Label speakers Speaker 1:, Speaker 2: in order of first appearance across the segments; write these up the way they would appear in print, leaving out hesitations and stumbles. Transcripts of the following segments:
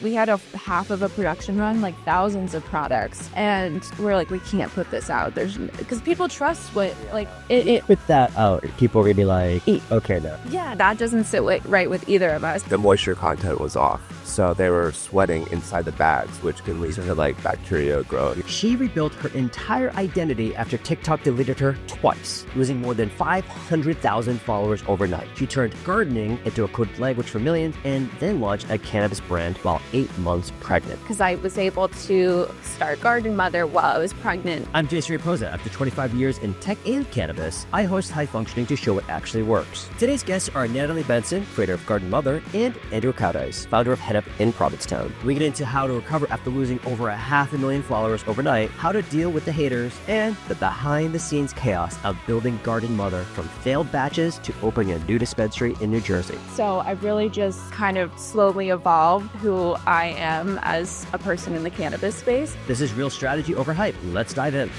Speaker 1: we had a half of a production run, like thousands of products, and we're like, we can't put this out. Because people trust what, like, it
Speaker 2: put that out, people are gonna be like, okay, no.
Speaker 1: Yeah, that doesn't sit right with either of us.
Speaker 3: The moisture content was off, so they were sweating inside the bags, which can lead to like bacteria growing.
Speaker 2: She rebuilt her entire identity after TikTok deleted her twice, losing more than 500,000 followers overnight. She turned gardening into a coded language for millions and then launched a cannabis brand while 8 months pregnant.
Speaker 1: Because I was able to start Garden Mother while I was pregnant.
Speaker 2: I'm Jason Raposa. After 25 years in tech and cannabis, I host High Functioning to show what actually works. Today's guests are Natalie Benson, creator of Garden Mother, and Andrew Cowdice, founder of HeadUp in Provincetown. We get into how to recover after losing over 500,000 followers overnight, how to deal with the haters, and the behind-the-scenes chaos of building Garden Mother from failed batches to opening a new dispensary in New Jersey.
Speaker 1: So I've really just kind of slowly evolved who I am as a person in the cannabis space.
Speaker 2: This is Real Strategy Over Hype. Let's dive in.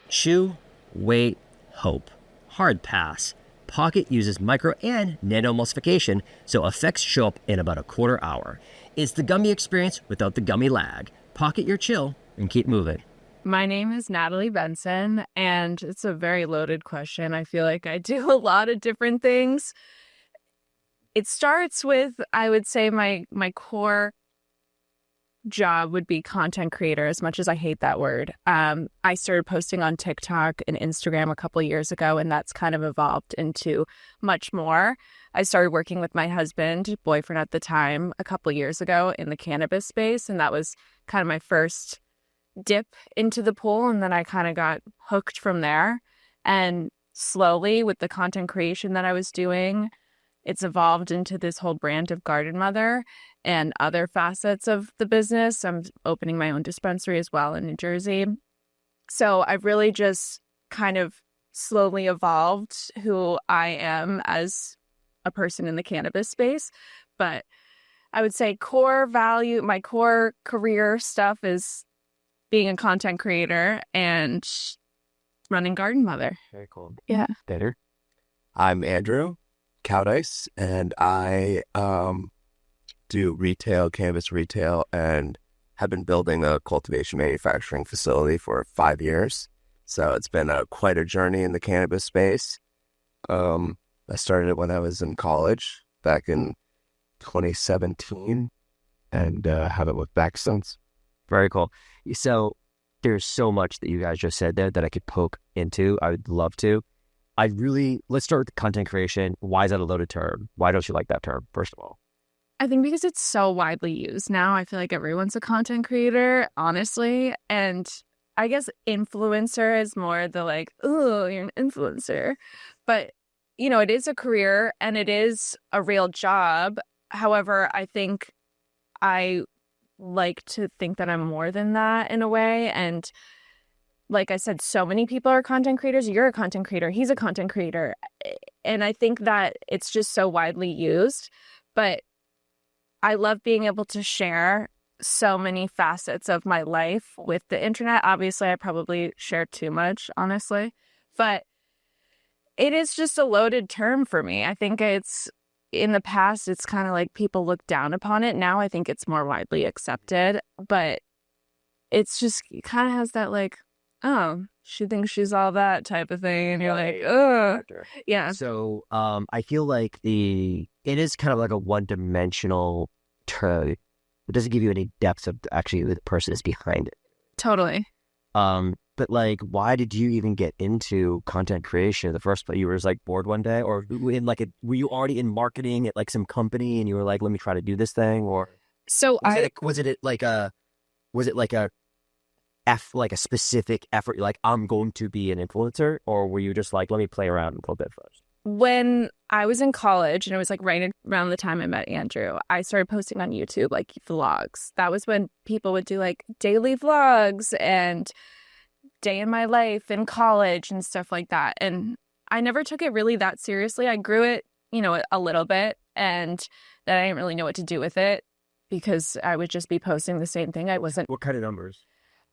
Speaker 2: Chew, wait, hope. Hard pass. Pocket uses micro and nano-emulsification, so effects show up in about a quarter hour. It's the gummy experience without the gummy lag. Pocket your chill and keep moving.
Speaker 1: My name is Natalie Benson, and it's a very loaded question. I feel like I do a lot of different things. It starts with, I would say, my core job would be content creator, as much as I hate that word. I started posting on TikTok and Instagram a couple of years ago, and that's kind of evolved into much more. I started working with my husband, boyfriend at the time, a couple of years ago in the cannabis space, and that was kind of my first dip into the pool, and then I kind of got hooked from there. And slowly, with the content creation that I was doing, it's evolved into this whole brand of Garden Mother and other facets of the business. I'm opening my own dispensary as well in New Jersey. So I've really just kind of slowly evolved who I am as a person in the cannabis space. But I would say my core career stuff is being a content creator and running Garden Mother.
Speaker 2: Very cool.
Speaker 1: Yeah.
Speaker 2: Better.
Speaker 3: I'm Andrew Cowdice, and I do cannabis retail, and have been building a cultivation manufacturing facility for 5 years. So it's been quite a journey in the cannabis space. I started it when I was in college back in 2017, and haven't looked back since.
Speaker 2: Very cool. So there's so much that you guys just said there that I could poke into. I would love to. Let's start with the content creation. Why is that a loaded term? Why don't you like that term, first of all?
Speaker 1: I think because it's so widely used now. I feel like everyone's a content creator, honestly. And I guess influencer is more the like, oh, you're an influencer. But, it is a career and it is a real job. However, I think I like to think that I'm more than that in a way. And like I said, so many people are content creators. You're a content creator. He's a content creator. And I think that it's just so widely used. But I love being able to share so many facets of my life with the internet. Obviously, I probably share too much, honestly. But it is just a loaded term for me. I think in the past, it's kind of like people look down upon it. Now I think it's more widely accepted. But it's just, it kind of has that like, oh, she thinks she's all that type of thing. And you're like, ugh. Yeah.
Speaker 2: So I feel like it is kind of like a one-dimensional term. It doesn't give you any depth of actually who the person is behind it.
Speaker 1: Totally.
Speaker 2: But like, why did you even get into content creation in the first place? You were just like bored one day, or were you already in marketing at like some company and you were like, let me try to do this thing? Or
Speaker 1: so
Speaker 2: was it like a specific effort? You're like, I'm going to be an influencer, or were you just like, let me play around a little bit first?
Speaker 1: When I was in college, and it was like right around the time I met Andrew, I started posting on YouTube like vlogs. That was when people would do like daily vlogs and day in my life in college and stuff like that. And I never took it really that seriously. I grew it, a little bit, and then I didn't really know what to do with it because I would just be posting the same thing. I wasn't.
Speaker 2: What kind of numbers?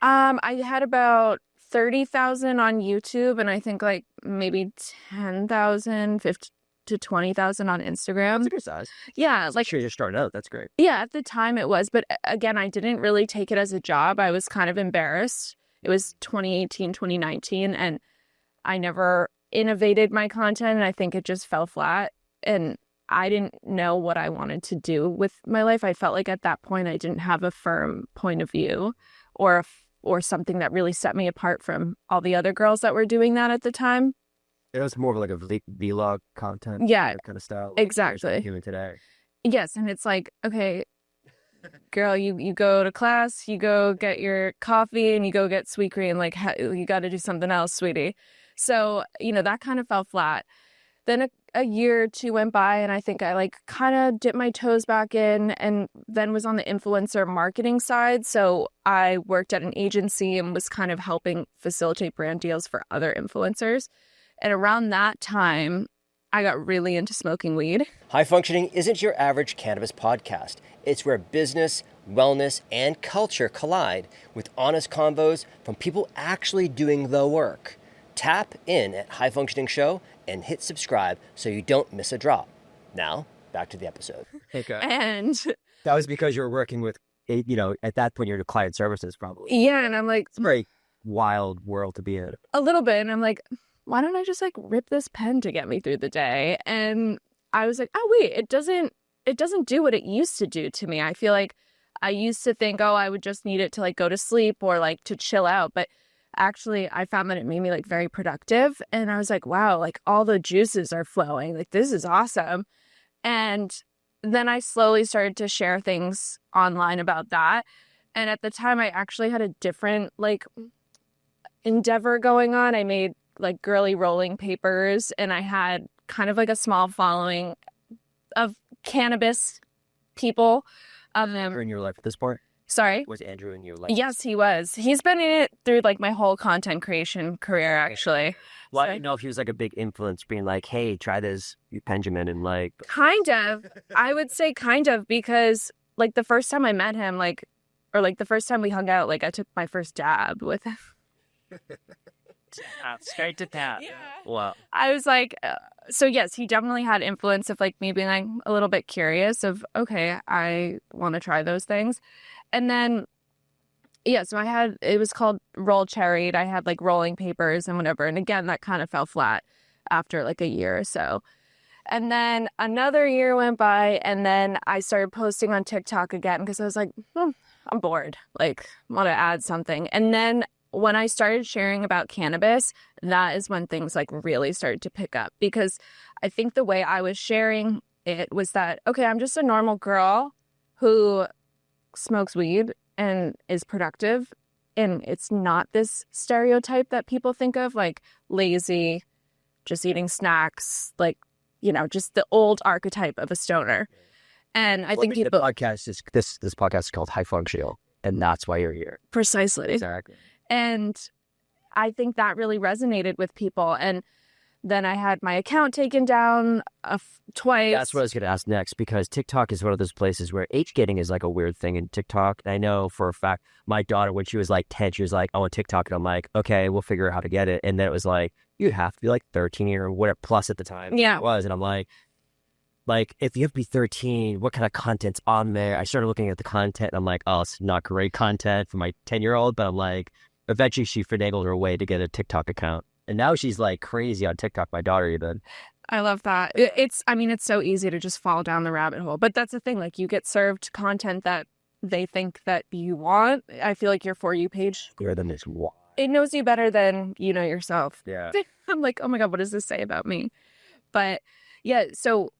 Speaker 1: I had about 30,000 on YouTube, and I think like maybe 10,000, 50 to 20,000 on Instagram.
Speaker 2: That's a good size.
Speaker 1: Yeah, like
Speaker 2: Sure, you're starting out. That's great.
Speaker 1: yeah, at the time it was, but again, I didn't really take it as a job. I was kind of embarrassed. It was 2018, 2019, and I never innovated my content, and I think it just fell flat. And I didn't know what I wanted to do with my life. I felt like at that point I didn't have a firm point of view or something that really set me apart from all the other girls that were doing that at the time.
Speaker 2: It was more of like a vlog content,
Speaker 1: Yeah,
Speaker 2: kind of style.
Speaker 1: exactly.
Speaker 2: Doing today.
Speaker 1: Yes, and it's like, okay, girl, you go to class, you go get your coffee, and you go get Sweetgreen. Like, you got to do something else, sweetie. So, that kind of fell flat. Then a year or two went by, and I think I like kind of dipped my toes back in, and then was on the influencer marketing side. So I worked at an agency and was kind of helping facilitate brand deals for other influencers. And around that time, I got really into smoking weed.
Speaker 2: High Functioning isn't your average cannabis podcast. It's where business, wellness, and culture collide with honest convos from people actually doing the work. Tap in at High Functioning Show and hit subscribe so you don't miss a drop. Now, back to the episode. Okay.
Speaker 1: And
Speaker 2: That was because you were working with, at that point, you're client services probably.
Speaker 1: yeah, and I'm like,
Speaker 2: It's a very wild world to be in.
Speaker 1: a little bit. And I'm like, why don't I just like rip this pen to get me through the day? And I was like, oh wait, it doesn't do what it used to do to me. I feel like I used to think, oh, I would just need it to like go to sleep or like to chill out. But actually I found that it made me like very productive. And I was like, wow, like all the juices are flowing. Like this is awesome. And then I slowly started to share things online about that. And at the time I actually had a different like endeavor going on. I made like girly rolling papers, and I had kind of like a small following of cannabis people.
Speaker 2: Andrew in your life at this point?
Speaker 1: Sorry?
Speaker 2: Was Andrew in your life?
Speaker 1: Yes, he was. He's been in it through like my whole content creation career, actually.
Speaker 2: Well, I didn't know if he was like a big influence, being like, hey, try this, you Benjamin, and like...
Speaker 1: Kind of. I would say kind of, because like the first time I met him, like, or like the first time we hung out, like I took my first dab with him.
Speaker 2: Straight to tap.
Speaker 1: Yeah.
Speaker 2: Wow.
Speaker 1: I was like, so yes, he definitely had influence of like me being like a little bit curious of, okay, I want to try those things. And then, yeah, so it was called Roll Cherried. I had like rolling papers and whatever. And again, that kind of fell flat after like a year or so. And then another year went by, and then I started posting on TikTok again because I was like, I'm bored, like want to add something. And then when I started sharing about cannabis, that is when things like really started to pick up, because I think the way I was sharing it was that, okay, I'm just a normal girl who smokes weed and is productive. And it's not this stereotype that people think of, like lazy, just eating snacks, like, just the old archetype of a stoner. And I think people...
Speaker 2: The podcast is, this podcast is called High Functioning, and that's why you're here.
Speaker 1: Precisely.
Speaker 2: Exactly.
Speaker 1: And I think that really resonated with people. And then I had my account taken down twice.
Speaker 2: That's what I was going to ask next, because TikTok is one of those places where age gating is like a weird thing in TikTok. And I know for a fact, my daughter, when she was like 10, she was like, I want TikTok. And I'm like, okay, we'll figure out how to get it. And then it was like, you have to be like 13 or whatever, plus at the time.
Speaker 1: Yeah.
Speaker 2: It was. And I'm like, if you have to be 13, what kind of content's on there? I started looking at the content and I'm like, oh, it's not great content for my 10-year-old. But I'm like, eventually she finagled her way to get a TikTok account. And now she's like crazy on TikTok, my daughter even.
Speaker 1: I love that. It's so easy to just fall down the rabbit hole. But that's the thing. Like, you get served content that they think that you want. I feel like your For You page, it knows you better than you know yourself.
Speaker 2: Yeah.
Speaker 1: I'm like, oh my God, what does this say about me? But yeah, so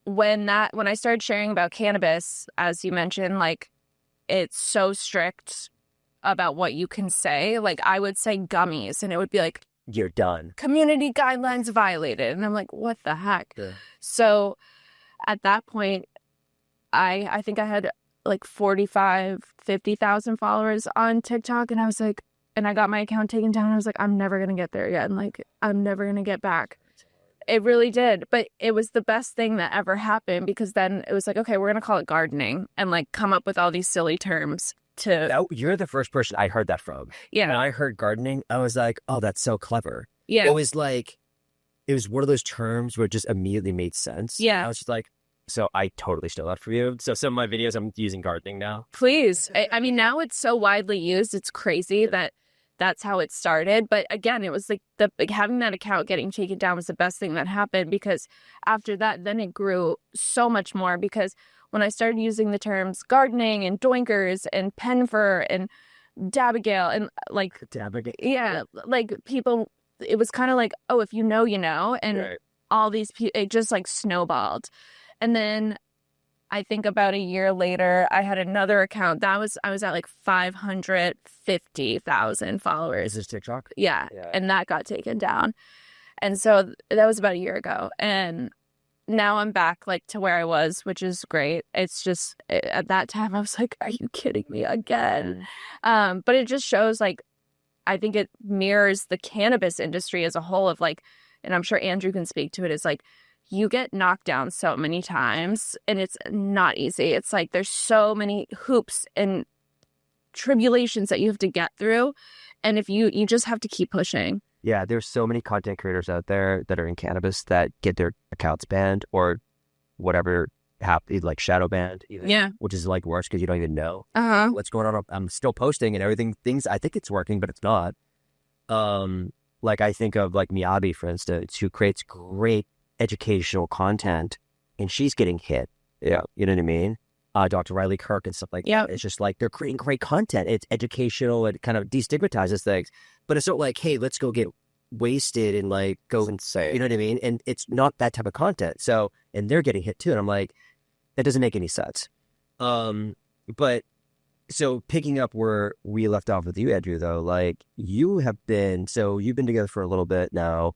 Speaker 1: when I started sharing about cannabis, as you mentioned, like, it's so strict about what you can say. Like, I would say gummies, and it would be like,
Speaker 2: you're done.
Speaker 1: Community guidelines violated. And I'm like, what the heck?
Speaker 2: Yeah.
Speaker 1: So at that point, I think I had like 50,000 followers on TikTok. And I was like, and I got my account taken down. I was like, I'm never going to get there again. Like, I'm never going to get back. It really did. But it was the best thing that ever happened, because then it was like, okay, we're going to call it gardening and like come up with all these silly terms.
Speaker 2: You're the first person I heard that from.
Speaker 1: Yeah.
Speaker 2: When I heard gardening, I was like, oh, that's so clever.
Speaker 1: Yeah.
Speaker 2: It was one of those terms where it just immediately made sense.
Speaker 1: Yeah.
Speaker 2: I was just like, so I totally stole that from you. So some of my videos, I'm using gardening now.
Speaker 1: Please. I mean, now it's so widely used. It's crazy that that's how it started. But again, it was like having that account getting taken down was the best thing that happened, because after that, then it grew so much more, because when I started using the terms gardening and doinkers and penfur and dabigail and like, yeah, like people, it was kind of like, oh, if you know, you know, and
Speaker 3: Right.
Speaker 1: all these people, it just like snowballed. And then I think about a year later, I had another account I was at like 550,000 followers.
Speaker 2: Is this TikTok?
Speaker 1: Yeah. And that got taken down. And so that was about a year ago. And now I'm back like to where I was, which is great. It's just at that time I was like, are you kidding me again? But it just shows, like, I think it mirrors the cannabis industry as a whole of like, and I'm sure Andrew can speak to it, is like, you get knocked down so many times and it's not easy. It's like there's so many hoops and tribulations that you have to get through. And if you just have to keep pushing.
Speaker 2: Yeah, there's so many content creators out there that are in cannabis that get their accounts banned or whatever, like shadow banned, even,
Speaker 1: Yeah.
Speaker 2: which is like worse because you don't even know
Speaker 1: Uh-huh.
Speaker 2: what's going on. I'm still posting and everything. Things I think it's working, but it's not. Like I think of like Miyabi, for instance, who creates great educational content, and she's getting hit.
Speaker 3: Yeah.
Speaker 2: You know what I mean? Dr. Riley Kirk and stuff like that. It's just like they're creating great content. It's educational. It kind of destigmatizes things, but it's not like, hey, let's go get wasted and like go and say, you know what I mean? And it's not that type of content. So, and they're getting hit too. And I'm like, that doesn't make any sense. But so picking up where we left off with you, Andrew, though, like you've been together for a little bit now.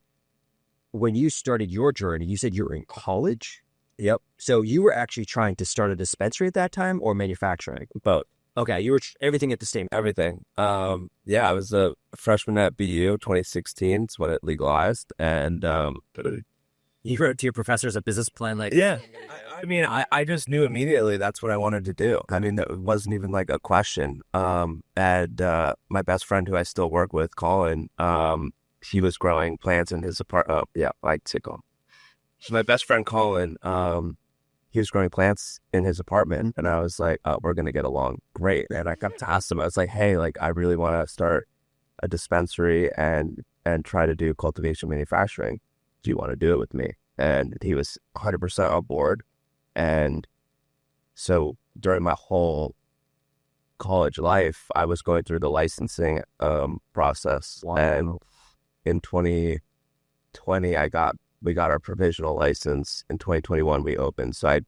Speaker 2: When you started your journey, you said you were in college.
Speaker 3: Yep.
Speaker 2: So you were actually trying to start a dispensary at that time, or manufacturing?
Speaker 3: Both.
Speaker 2: Okay, you were everything at the same time.
Speaker 3: Everything. Yeah, I was a freshman at BU, 2016 is when it legalized, and
Speaker 2: You wrote to your professors a business plan, like,
Speaker 3: yeah. I mean, I just knew immediately that's what I wanted to do. I mean, it wasn't even like a question. And my best friend, who I still work with, Colin, he was growing plants in his apartment. So my best friend Colin, he was growing plants in his apartment, and I was like, we're gonna get along great. And I got to ask him, I was like, hey, like I really want to start a dispensary and try to do cultivation manufacturing. Do you want to do it with me? And he was 100% on board. And so during my whole college life, I was going through the licensing process.
Speaker 2: Wow.
Speaker 3: And in 2020, we got our provisional license. In 2021, we opened. So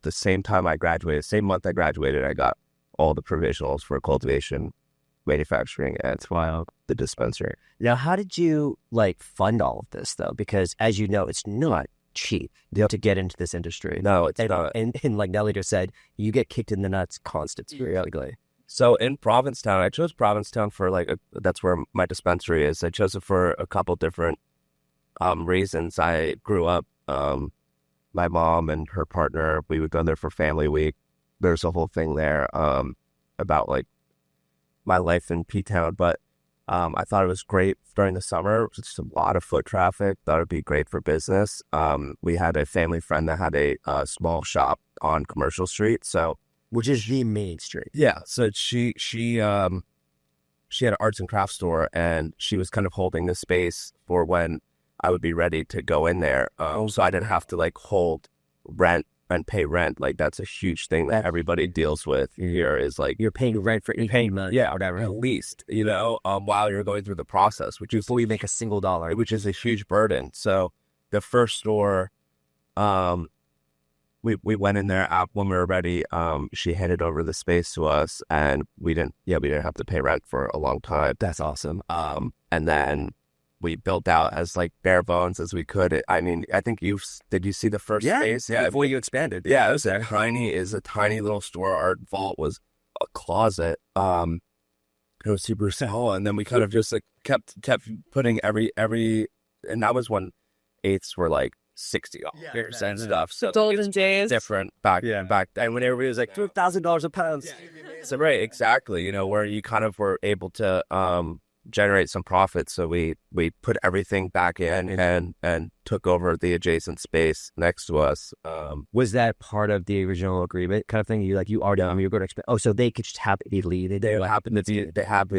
Speaker 3: the same month I graduated, I got all the provisionals for cultivation, manufacturing, and the dispensary.
Speaker 2: Now, how did you like fund all of this though? Because as you know, it's not cheap to get into this industry.
Speaker 3: No, it's not.
Speaker 2: And like Nelly just said, you get kicked in the nuts periodically.
Speaker 3: So in Provincetown, I chose Provincetown for that's where my dispensary is. I chose it for a couple different reasons. I grew up, my mom and her partner, we would go there for family week. There's a whole thing there about like my life in P-Town, but I thought it was great during the summer. Just a lot of foot traffic. Thought it'd be great for business. We had a family friend that had a small shop on Commercial Street,
Speaker 2: which is the main street.
Speaker 3: Yeah. So she had an arts and crafts store, and she was kind of holding the space for when I would be ready to go in there. So I didn't have to like hold rent and pay rent. Like that's a huge thing that everybody deals with here, is like
Speaker 2: You're paying rent for 18 months.
Speaker 3: yeah,
Speaker 2: or whatever.
Speaker 3: at least, while you're going through the process, which is
Speaker 2: Before you make a single dollar.
Speaker 3: which is a huge burden. So the first store, we went in there when we were ready. She handed over the space to us, and we didn't have to pay rent for a long time.
Speaker 2: That's awesome.
Speaker 3: And then we built out as like bare bones as we could. I mean, I think did you see the first space? Yeah,
Speaker 2: before you expanded.
Speaker 3: yeah, it was a tiny little store. Our vault was a closet. It was super small, and then we kind of just like kept putting every, and that was when eighths were like $60 and stuff. So
Speaker 1: Golden days.
Speaker 3: different back and when everybody was like $2,000 a pound. So right, exactly. You know, where you kind of were able to generate some profit. So we put everything back in and took over the adjacent space next to us.
Speaker 2: Was that part of the original agreement kind of thing? You are down, you're going to expect. Oh, so they could just have it leave.
Speaker 3: They happen to be. They have.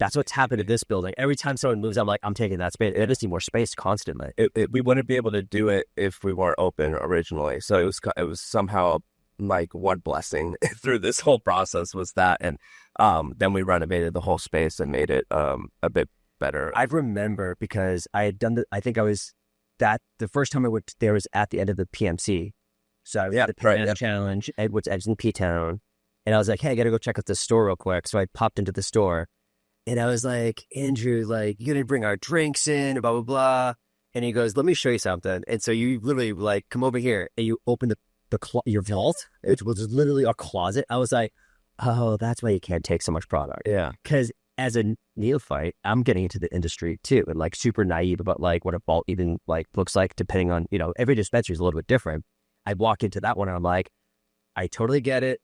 Speaker 2: That's what's happened to this building. Every time someone moves, I'm like, I'm taking that space. I just need more space constantly.
Speaker 3: We wouldn't be able to do it if we weren't open originally. So it was somehow like one blessing through this whole process was that, and then we renovated the whole space and made it a bit better.
Speaker 2: I remember because I had done the first time I went there was at the end of the PMC. So I was at the Challenge, Edwards Edge in P-Town. And I was like, hey, I got to go check out the store real quick. So I popped into the store and I was like, Andrew, like, you're going to bring our drinks in, blah, blah, blah. And he goes, let me show you something. And so you literally like, come over here and you open your vault. It was literally a closet. I was like, oh, that's why you can't take so much product.
Speaker 3: Yeah.
Speaker 2: Because as a neophyte, I'm getting into the industry too, and like super naive about like what a vault even like looks like, depending on, every dispensary is a little bit different. I walk into that one and I'm like, I totally get it.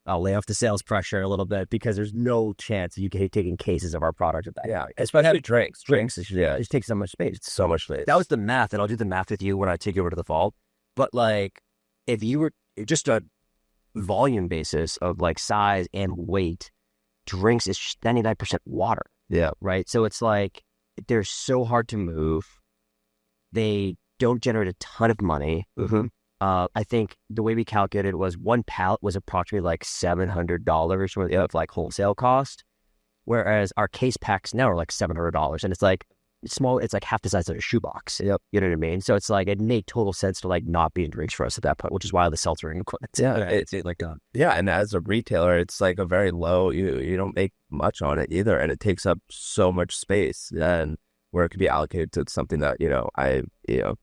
Speaker 2: I'll lay off the sales pressure a little bit because there's no chance you can be taking cases of our product at that.
Speaker 3: Yeah,
Speaker 2: point.
Speaker 3: especially drinks.
Speaker 2: It just takes so much space.
Speaker 3: It's so much space.
Speaker 2: That was the math, and I'll do the math with you when I take you over to the vault. But like, if you were just a volume basis of like size and weight, drinks is 99% water.
Speaker 3: Yeah.
Speaker 2: Right. So it's like they're so hard to move. They don't generate a ton of money.
Speaker 3: Mm-hmm.
Speaker 2: I think the way we calculated it was one pallet was approximately like $700 worth of like wholesale cost, whereas our case packs now are like $700, and it's like small. It's like half the size of a shoebox.
Speaker 3: Yep.
Speaker 2: You know what I mean? So it's like it made total sense to like not be in drinks for us at that point, which is why the seltzering equipment.
Speaker 3: Yeah, it's like yeah, and as a retailer, it's like a very low. You don't make much on it either, and it takes up so much space. And where it could be allocated to something that I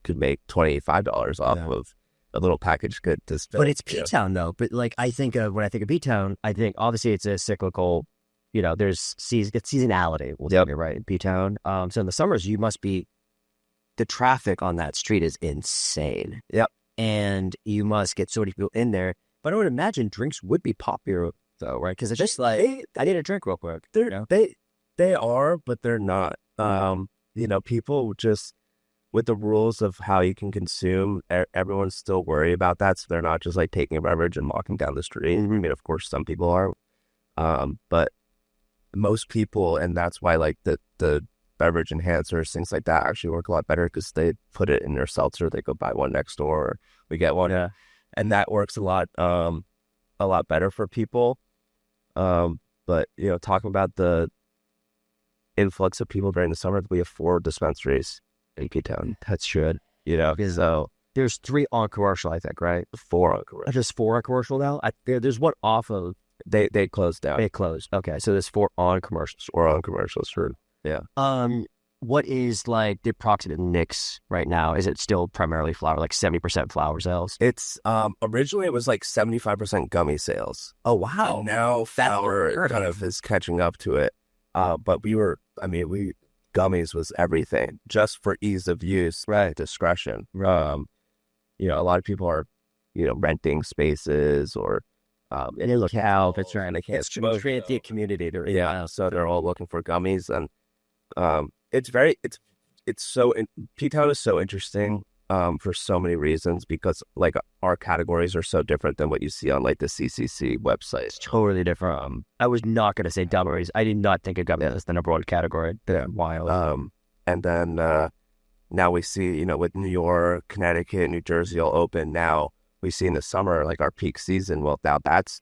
Speaker 3: could make $25 off of. A little package good to spend.
Speaker 2: But it's P-Town though. But like I think of when I think of P-Town, I think obviously it's a cyclical. There's it's seasonality. We'll say right in P-Town. So in the summers, the traffic on that street is insane.
Speaker 3: Yep.
Speaker 2: And you must get so many people in there. But I would imagine drinks would be popular though, right? Because it's just like I need a drink real quick.
Speaker 3: They are, but they're not. People just. With the rules of how you can consume, everyone's still worried about that. So they're not just like taking a beverage and walking down the street. I mean, of course, some people are, but most people, and that's why like the beverage enhancers, things like that actually work a lot better because they put it in their seltzer. They go buy one next door, or we get one, and that works a lot better for people. But talking about the influx of people during the summer, we have 4 dispensaries. In P-Town.
Speaker 2: That's good.
Speaker 3: So
Speaker 2: there's 3 on commercial, I think, right?
Speaker 3: 4 on commercial.
Speaker 2: Just 4 on commercial now? There's one off of...
Speaker 3: They closed down.
Speaker 2: They closed. Okay, so there's 4 on commercials.
Speaker 3: 4 on commercials, sure. Yeah.
Speaker 2: What is like the approximate mix right now? Is it still primarily flower, like 70% flower sales?
Speaker 3: It's originally it was like 75% gummy sales.
Speaker 2: Oh wow!
Speaker 3: And now flower kind of is catching up to it. But gummies was everything just for ease of use, right? Discretion. A lot of people are, renting spaces or
Speaker 2: and they look out. That's right.
Speaker 3: They can't
Speaker 2: create the community.
Speaker 3: So they're all looking for gummies, and P-Town is so interesting for so many reasons because like our categories are so different than what you see on like the CCC website.
Speaker 2: It's totally different. I was not going to say gummies. I did not think of gummies as the number one category.
Speaker 3: Yeah, wild. And then now we see, with New York, Connecticut, New Jersey all open. Now we see in the summer like our peak season. Well, now that's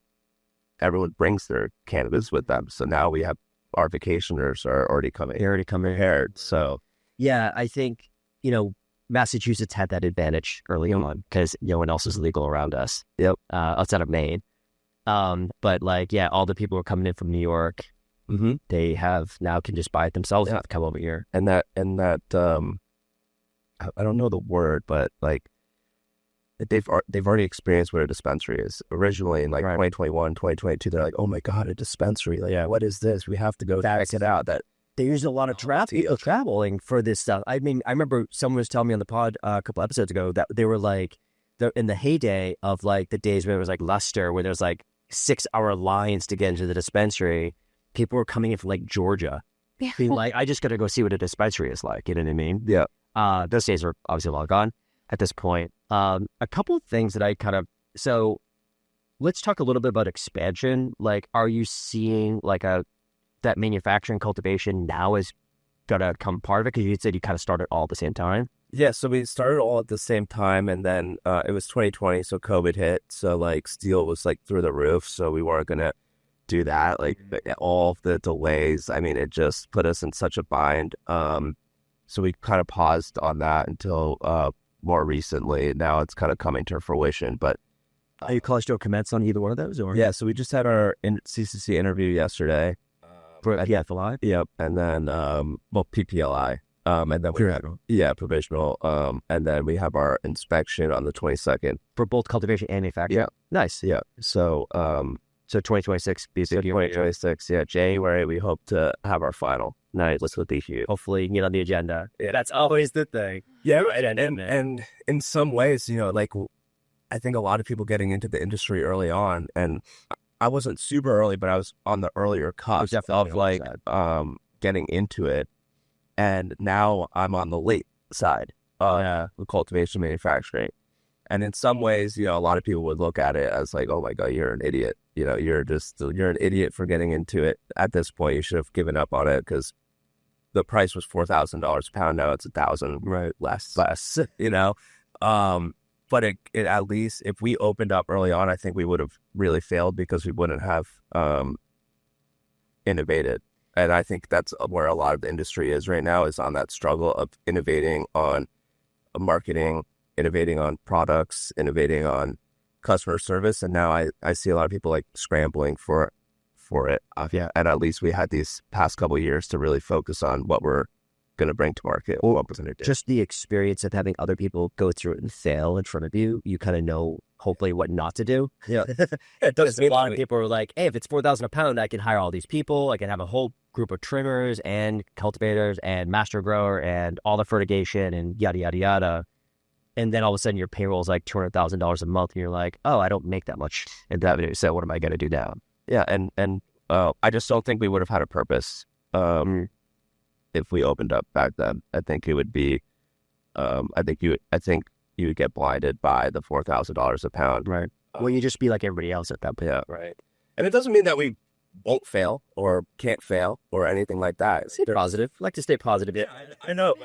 Speaker 3: everyone brings their cannabis with them. So now we have our vacationers are already coming.
Speaker 2: They're already coming
Speaker 3: prepared. So
Speaker 2: yeah, I think Massachusetts had that advantage early on because no one else is legal around us.
Speaker 3: Yep.
Speaker 2: Outside of Maine. But like, all the people who are coming in from New York, they have now can just buy it themselves and come over here.
Speaker 3: And that I don't know the word, but like they've already experienced what a dispensary is. Originally in like 2021, 2022, they're like, oh my God, a dispensary. Like, what is this? We have to go check it out. That
Speaker 2: they use a lot of people traveling for this stuff. I mean, I remember someone was telling me on the pod a couple episodes ago that they were like, in the heyday of like the days where it was like Leicester, where there's like 6-hour lines to get into the dispensary. People were coming in from like Georgia, being like, I just got to go see what a dispensary is like. You know what I mean?
Speaker 3: Yeah.
Speaker 2: Those days are obviously long gone at this point. A couple of things that I so let's talk a little bit about expansion. Like, are you seeing like that manufacturing cultivation now is gonna come part of it? Because you said you kind of started all at the same time.
Speaker 3: Yeah, so we started all at the same time, and then it was 2020, so COVID hit. So like steel was like through the roof, so we weren't gonna do that. Like all the delays, I mean, it just put us in such a bind. So we kind of paused on that until more recently. Now it's kind of coming to fruition. But
Speaker 2: are you college still commence on either one of those? Or
Speaker 3: yeah, so we just had our CCC interview yesterday.
Speaker 2: For PFLI?
Speaker 3: Yep, and then PPLI. And then provisional. And then we have our inspection on the 22nd
Speaker 2: for both cultivation and manufacturing.
Speaker 3: Yeah,
Speaker 2: nice.
Speaker 3: Yeah, so
Speaker 2: 2026,
Speaker 3: BC 2026. Yeah, January. We hope to have our final.
Speaker 2: Nice.
Speaker 3: Which will be huge.
Speaker 2: Hopefully, get on the agenda. Yeah, that's always the thing.
Speaker 3: Yeah, and in some ways, like I think a lot of people getting into the industry early on, and I wasn't super early, but I was on the earlier cusp of like getting into it. And now I'm on the late side of cultivation manufacturing. And in some ways, a lot of people would look at it as like, oh my God, you're an idiot. You're an idiot for getting into it. At this point, you should have given up on it because the price was $4,000 a pound. Now it's $1,000 less. But it at least if we opened up early on, I think we would have really failed because we wouldn't have innovated. And I think that's where a lot of the industry is right now, is on that struggle of innovating on marketing, innovating on products, innovating on customer service. And now I see a lot of people like scrambling for it. And at least we had these past couple of years to really focus on what we're going to bring to market. Or what we're going to do.
Speaker 2: Just the experience of having other people go through it and fail in front of you, you kind of know hopefully what not to do.
Speaker 3: Yeah.
Speaker 2: A lot of people are like, hey, if it's $4,000 a pound, I can hire all these people. I can have a whole group of trimmers and cultivators and master grower and all the fertigation and yada, yada, yada. And then all of a sudden your payroll is like $200,000 a month. And you're like, oh, I don't make that much in revenue. So what am I going to do now?
Speaker 3: Yeah. And I just don't think we would have had a purpose if we opened up back then. I think it would be, I think you would get blinded by the $4,000 a pound.
Speaker 2: Right. Well, you just be like everybody else at that point.
Speaker 3: Yeah. Right. And it doesn't mean that we won't fail or can't fail or anything like that.
Speaker 2: Stay positive. I like to stay positive.
Speaker 3: Yeah, I know.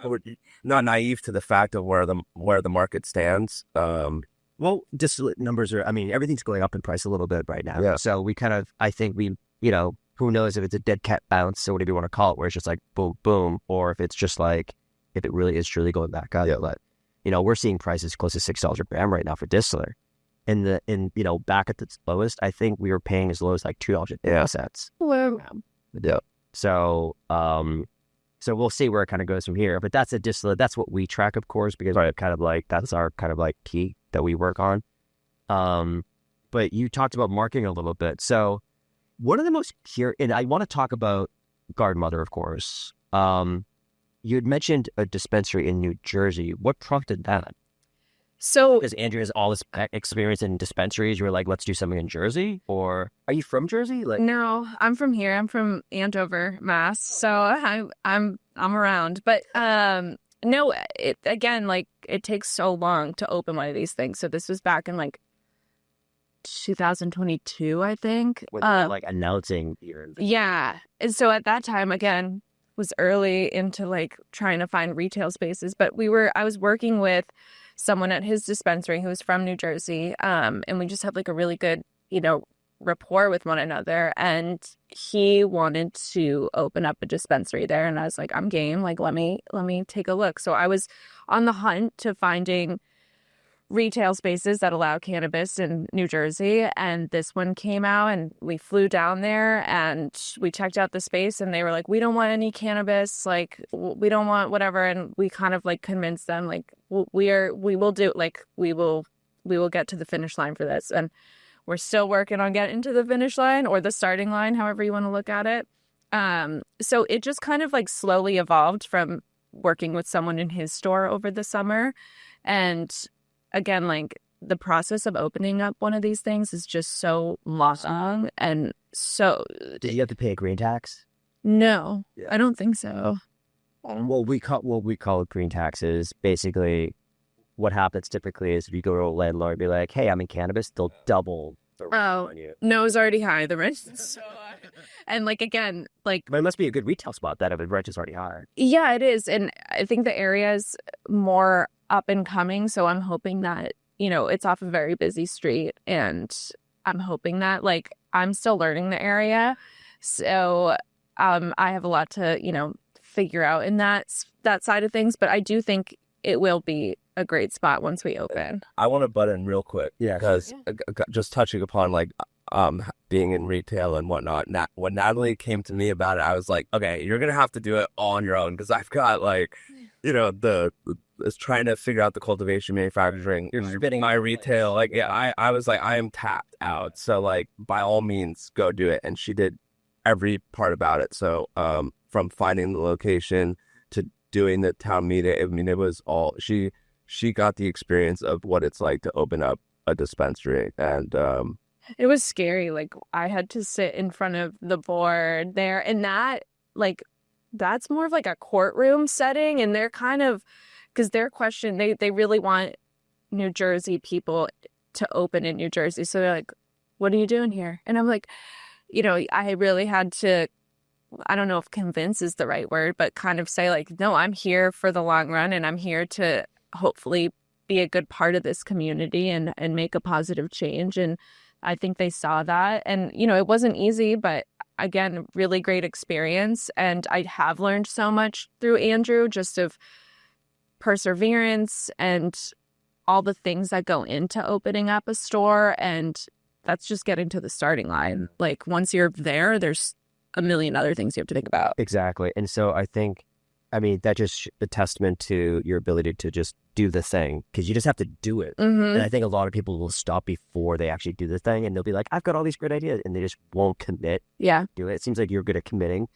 Speaker 3: I'm not naive to the fact of where the market stands.
Speaker 2: Well, distillate numbers are, everything's going up in price a little bit right now.
Speaker 3: Yeah.
Speaker 2: So we kind of, I think we, who knows if it's a dead cat bounce or whatever you want to call it, where it's just like boom, boom, or if it's just like, if it really is truly going back up.
Speaker 3: Yeah.
Speaker 2: But, we're seeing prices close to $6 a gram right now for distillate. Back at its lowest, I think we were paying as low as like $2.50.
Speaker 3: Wow. Yeah.
Speaker 2: So, so we'll see where it kind of goes from here. But that's a distillate. That's what we track, of course, because that's our kind of like key that we work on. But you talked about marketing a little bit. So one of the most and I want to talk about Garden Mother, of course. You had mentioned a dispensary in New Jersey. What prompted that?
Speaker 1: So,
Speaker 2: because Andrew has all this experience in dispensaries, you were like, let's do something in Jersey? Or are you from Jersey?
Speaker 1: No, I'm from here. I'm from Andover, Mass. So I'm around. But no, it takes so long to open one of these things. So this was back in 2022, I think.
Speaker 2: With announcing your...
Speaker 1: Yeah. And so at that time, again, was early into trying to find retail spaces. But I was working with someone at his dispensary who was from New Jersey. And we just had a really good, rapport with one another. And he wanted to open up a dispensary there. And I was like, I'm game. Let me take a look. So I was on the hunt to finding retail spaces that allow cannabis in New Jersey, and this one came out, and we flew down there and we checked out the space, and they were like, we don't want any cannabis, we don't want whatever. And we kind of convinced them we will get to the finish line for this. And we're still working on getting to the finish line or the starting line, however you want to look at it. So it just kind of like slowly evolved from working with someone in his store over the summer. And again, like the process of opening up one of these things is just so long. And so
Speaker 2: Did you have to pay a green tax?
Speaker 1: no, I don't think so.
Speaker 2: What we call green taxes. Basically, what happens typically is if you go to a landlord and be like, "Hey, I'm in cannabis," they'll double the rent on you.
Speaker 1: No, it's already high. The rent is so high. And like again, like
Speaker 2: But it must be a good retail spot that if the rent is already high.
Speaker 1: yeah, it is. And I think the area is more up and coming. So I'm hoping that, it's off a very busy street. And I'm hoping that like I'm still learning the area. So I have a lot to, figure out in that side of things. But I do think it will be a great spot once we open.
Speaker 3: I want to butt in real quick.
Speaker 2: Yeah.
Speaker 3: Because just touching upon like being in retail and whatnot. When Natalie came to me about it, I was like, okay, you're gonna have to do it on your own because I've got like, it's trying to figure out the cultivation, manufacturing, my retail. Like, yeah, I was like, I am tapped out. So like, by all means, go do it. And she did every part about it. So from finding the location to doing the town meeting, I mean, it was all she got the experience of what it's like to open up a dispensary. And
Speaker 1: it was scary. Like I had to sit in front of the board there, and that's more of like a courtroom setting. And they're kind of, because their question, they really want New Jersey people to open in New Jersey. So they're like, "What are you doing here?" And I'm like, I really had to, I don't know if convince is the right word, but kind of say like, no, I'm here for the long run, and I'm here to hopefully be a good part of this community and make a positive change. And I think they saw that. And, it wasn't easy, but again, really great experience. And I have learned so much through Andrew, just of perseverance and all the things that go into opening up a store. And that's just getting to the starting line. Like once you're there, there's a million other things you have to think about.
Speaker 2: Exactly. And so I mean, that just a testament to your ability to just do the thing, because you just have to do it.
Speaker 1: Mm-hmm.
Speaker 2: And I think a lot of people will stop before they actually do the thing, and they'll be like, I've got all these great ideas, and they just won't commit.
Speaker 1: Yeah.
Speaker 2: Do it. It seems like you're good at committing.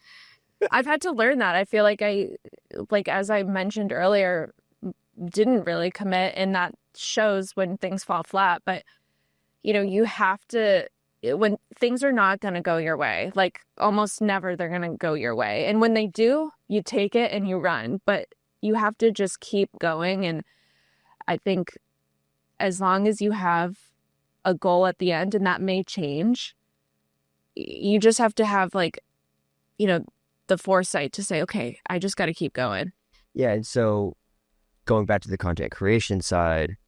Speaker 1: I've had to learn that. I feel like as I mentioned earlier, didn't really commit, and that shows when things fall flat. But, you have to, when things are not going to go your way, like almost never they're going to go your way. And when they do, you take it and you run, but you have to just keep going. And I think as long as you have a goal at the end, and that may change, you just have to have the foresight to say, okay, I just got to keep going.
Speaker 2: Yeah. And so going back to the content creation side,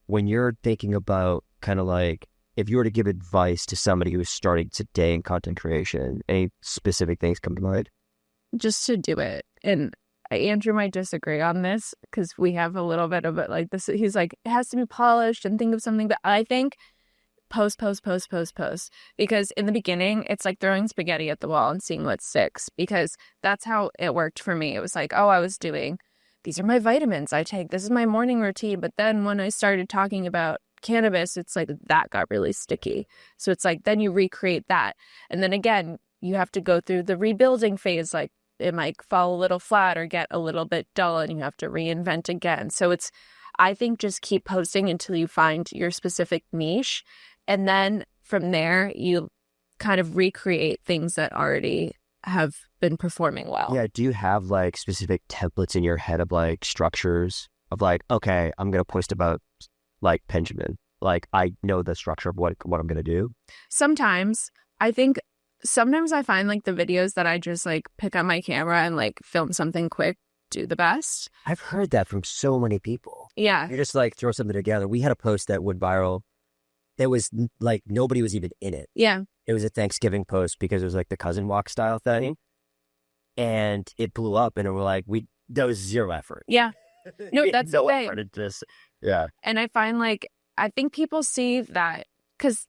Speaker 2: when you're thinking about kind of like, if you were to give advice to somebody who is starting today in content creation, any specific things come to mind?
Speaker 1: Just to do it. And Andrew might disagree on this because we have a little bit of it like this. He's like, it has to be polished and think of something. But I think post. Because in the beginning, it's like throwing spaghetti at the wall and seeing what sticks. Because that's how it worked for me. It was like, I was doing, these are my vitamins I take. This is my morning routine. But then when I started talking about cannabis, it's like that got really sticky. So it's like, then you recreate that. And then again, you have to go through the rebuilding phase. Like it might fall a little flat or get a little bit dull, and you have to reinvent again. So I think just keep posting until you find your specific niche. And then from there, you kind of recreate things that already have been performing well.
Speaker 2: Yeah. Do you have like specific templates in your head of like structures of like, okay, I'm going to post about like Benjamin. Like I know the structure of what I'm going to do.
Speaker 1: Sometimes I find like the videos that I just like pick up my camera and like film something quick do the best.
Speaker 2: I've heard that from so many people.
Speaker 1: Yeah.
Speaker 2: You just like throw something together. We had a post that went viral. It was like nobody was even in it.
Speaker 1: Yeah.
Speaker 2: It was a Thanksgiving post because it was like the cousin walk style thing. And it blew up, and we're like, that was zero effort.
Speaker 1: Yeah. No, that's
Speaker 2: no
Speaker 1: the way.
Speaker 2: effort into this. Yeah.
Speaker 1: And I find I think people see that because,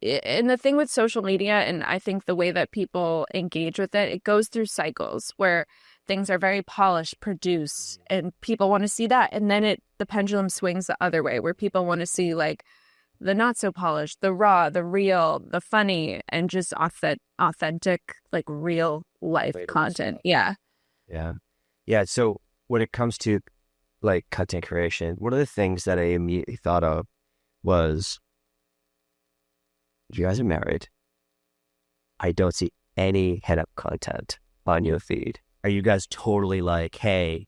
Speaker 1: and the thing with social media, and I think the way that people engage with it, it goes through cycles where things are very polished, produced, and people want to see that. And then the pendulum swings the other way where people want to see like the not so polished, the raw, the real, the funny, and just authentic, like real life content. Yeah.
Speaker 2: Yeah. Yeah. So when it comes to like content creation, one of the things that I immediately thought of was, you guys are married. I don't see any head up content on your feed. Are you guys totally like, hey,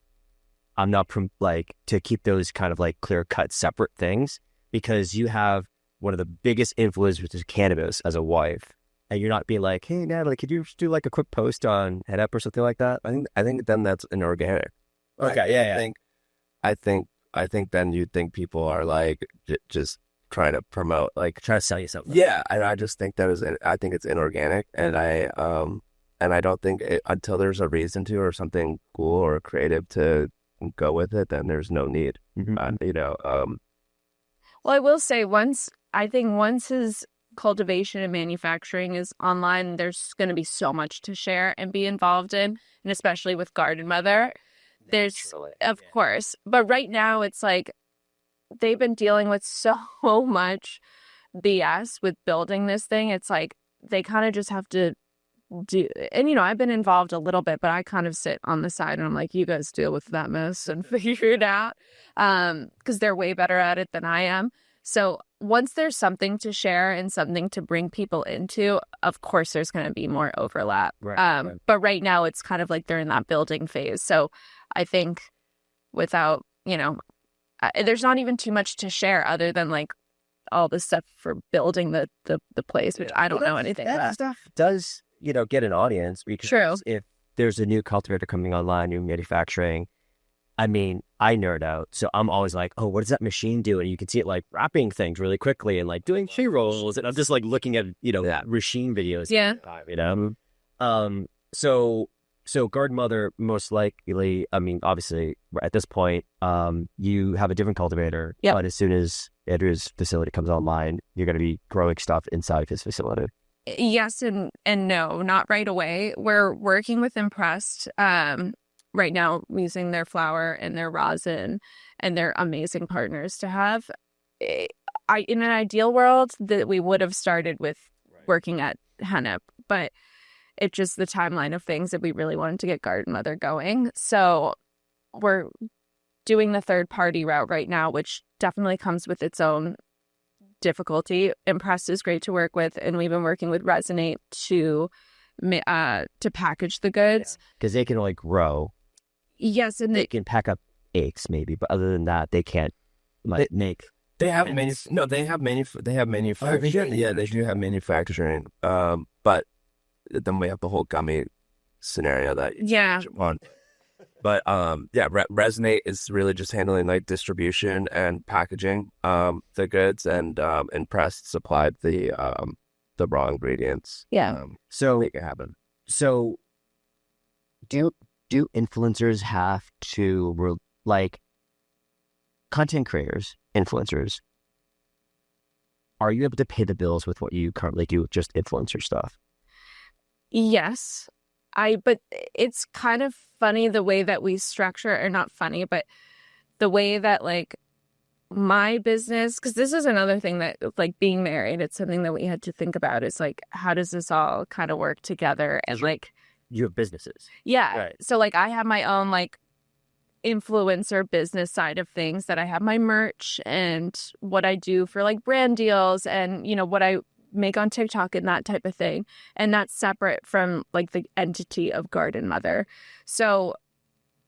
Speaker 2: I'm not like to keep those kind of like clear cut separate things, because you have one of the biggest influencers of cannabis as a wife, and you're not being like, hey Natalie, could you just do like a quick post on head up or something like that?
Speaker 3: I think then that's inorganic.
Speaker 2: Okay, yeah.
Speaker 3: I think then you'd think people are like just trying to promote, like
Speaker 2: Trying to sell you something.
Speaker 3: yeah, and I just think I think it's inorganic, and I don't think until there's a reason to, or something cool or creative to go with it, then there's no need.
Speaker 1: Well, I will say once his cultivation and manufacturing is online, there's going to be so much to share and be involved in, and especially with Garden Mother. There's, of course, but right now it's like they've been dealing with so much BS with building this thing. It's like they kind of just have to do, and I've been involved a little bit, but I kind of sit on the side and I'm like, you guys deal with that mess and figure it out, because they're way better at it than I am. So once there's something to share and something to bring people into, of course there's going to be more overlap.
Speaker 2: Right.
Speaker 1: But right now it's kind of like they're in that building phase. So I think without, there's not even too much to share other than like all the stuff for building the place, which I don't know anything about.
Speaker 2: That stuff does, get an audience, because
Speaker 1: True.
Speaker 2: If there's a new cultivator coming online, new manufacturing, I mean, I nerd out, so I'm always like, oh, what does that machine do? And you can see it like wrapping things really quickly and like doing pre-rolls, and I'm just like looking at machine videos.
Speaker 1: Yeah.
Speaker 2: So Garden Mother, most likely, I mean, obviously at this point, you have a different cultivator.
Speaker 1: Yep.
Speaker 2: But as soon as Andrew's facility comes online, you're going to be growing stuff inside of his facility.
Speaker 1: Yes and no, not right away. We're working with Impressed right now, using their flower and their rosin, and they're amazing partners to have. In an ideal world, that we would have started with working at Hennep, but it's just the timeline of things that we really wanted to get Garden Mother going. So we're doing the third party route right now, which definitely comes with its own difficulty. Impressed is great to work with, and we've been working with Resonate to package the goods,
Speaker 2: because they can only grow.
Speaker 1: Yes, and
Speaker 2: they can pack up eggs maybe, but other than that, they can't make.
Speaker 3: They have manufacturing. Yeah, they do have manufacturing. But then we have the whole gummy scenario that you on. But Resonate is really just handling like distribution and packaging the goods, and Impressed supplied the raw ingredients.
Speaker 2: So
Speaker 3: make it happen.
Speaker 2: So do influencers have to, like, content creators, influencers, are you able to pay the bills with what you currently do with just influencer stuff?
Speaker 1: Yes. But it's kind of funny the way that we structure, or not funny, but the way that like my business, because this is another thing that, like, being married, it's something that we had to think about, is like, how does this all kind of work together? And like,
Speaker 2: you have businesses.
Speaker 1: Yeah.
Speaker 2: Right.
Speaker 1: So like I have my own like influencer business side of things, that I have my merch and what I do for like brand deals, and what I make on TikTok and that type of thing. And that's separate from like the entity of Garden Mother. So,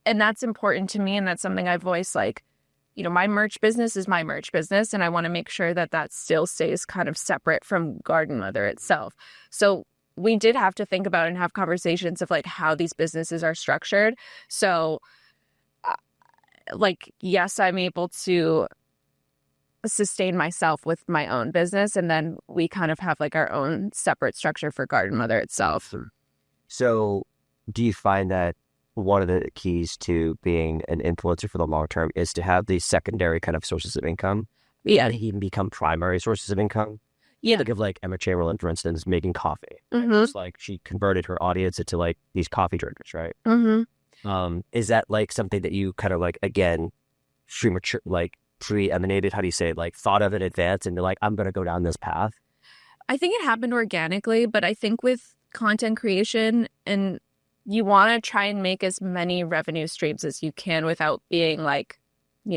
Speaker 1: and that's important to me. And that's something I've voiced, like, my merch business is my merch business, and I want to make sure that that still stays kind of separate from Garden Mother itself. So we did have to think about and have conversations of like how these businesses are structured. So like, yes, I'm able to sustain myself with my own business, and then we kind of have like our own separate structure for Garden Mother itself.
Speaker 2: So do you find that one of the keys to being an influencer for the long term is to have these secondary kind of sources of income?
Speaker 1: Yeah.
Speaker 2: And even become primary sources of income?
Speaker 1: Yeah.
Speaker 2: Think of like Emma Chamberlain, for instance, making coffee.
Speaker 1: Mm-hmm.
Speaker 2: It's like she converted her audience into like these coffee drinkers, right?
Speaker 1: Mm-hmm.
Speaker 2: Is that like something that you kind of like, again, like pre-emanated, how do you say it, like thought of in advance and you're like, I'm going to go down this path?
Speaker 1: I think it happened organically, but I think with content creation, and you want to try and make as many revenue streams as you can without being like,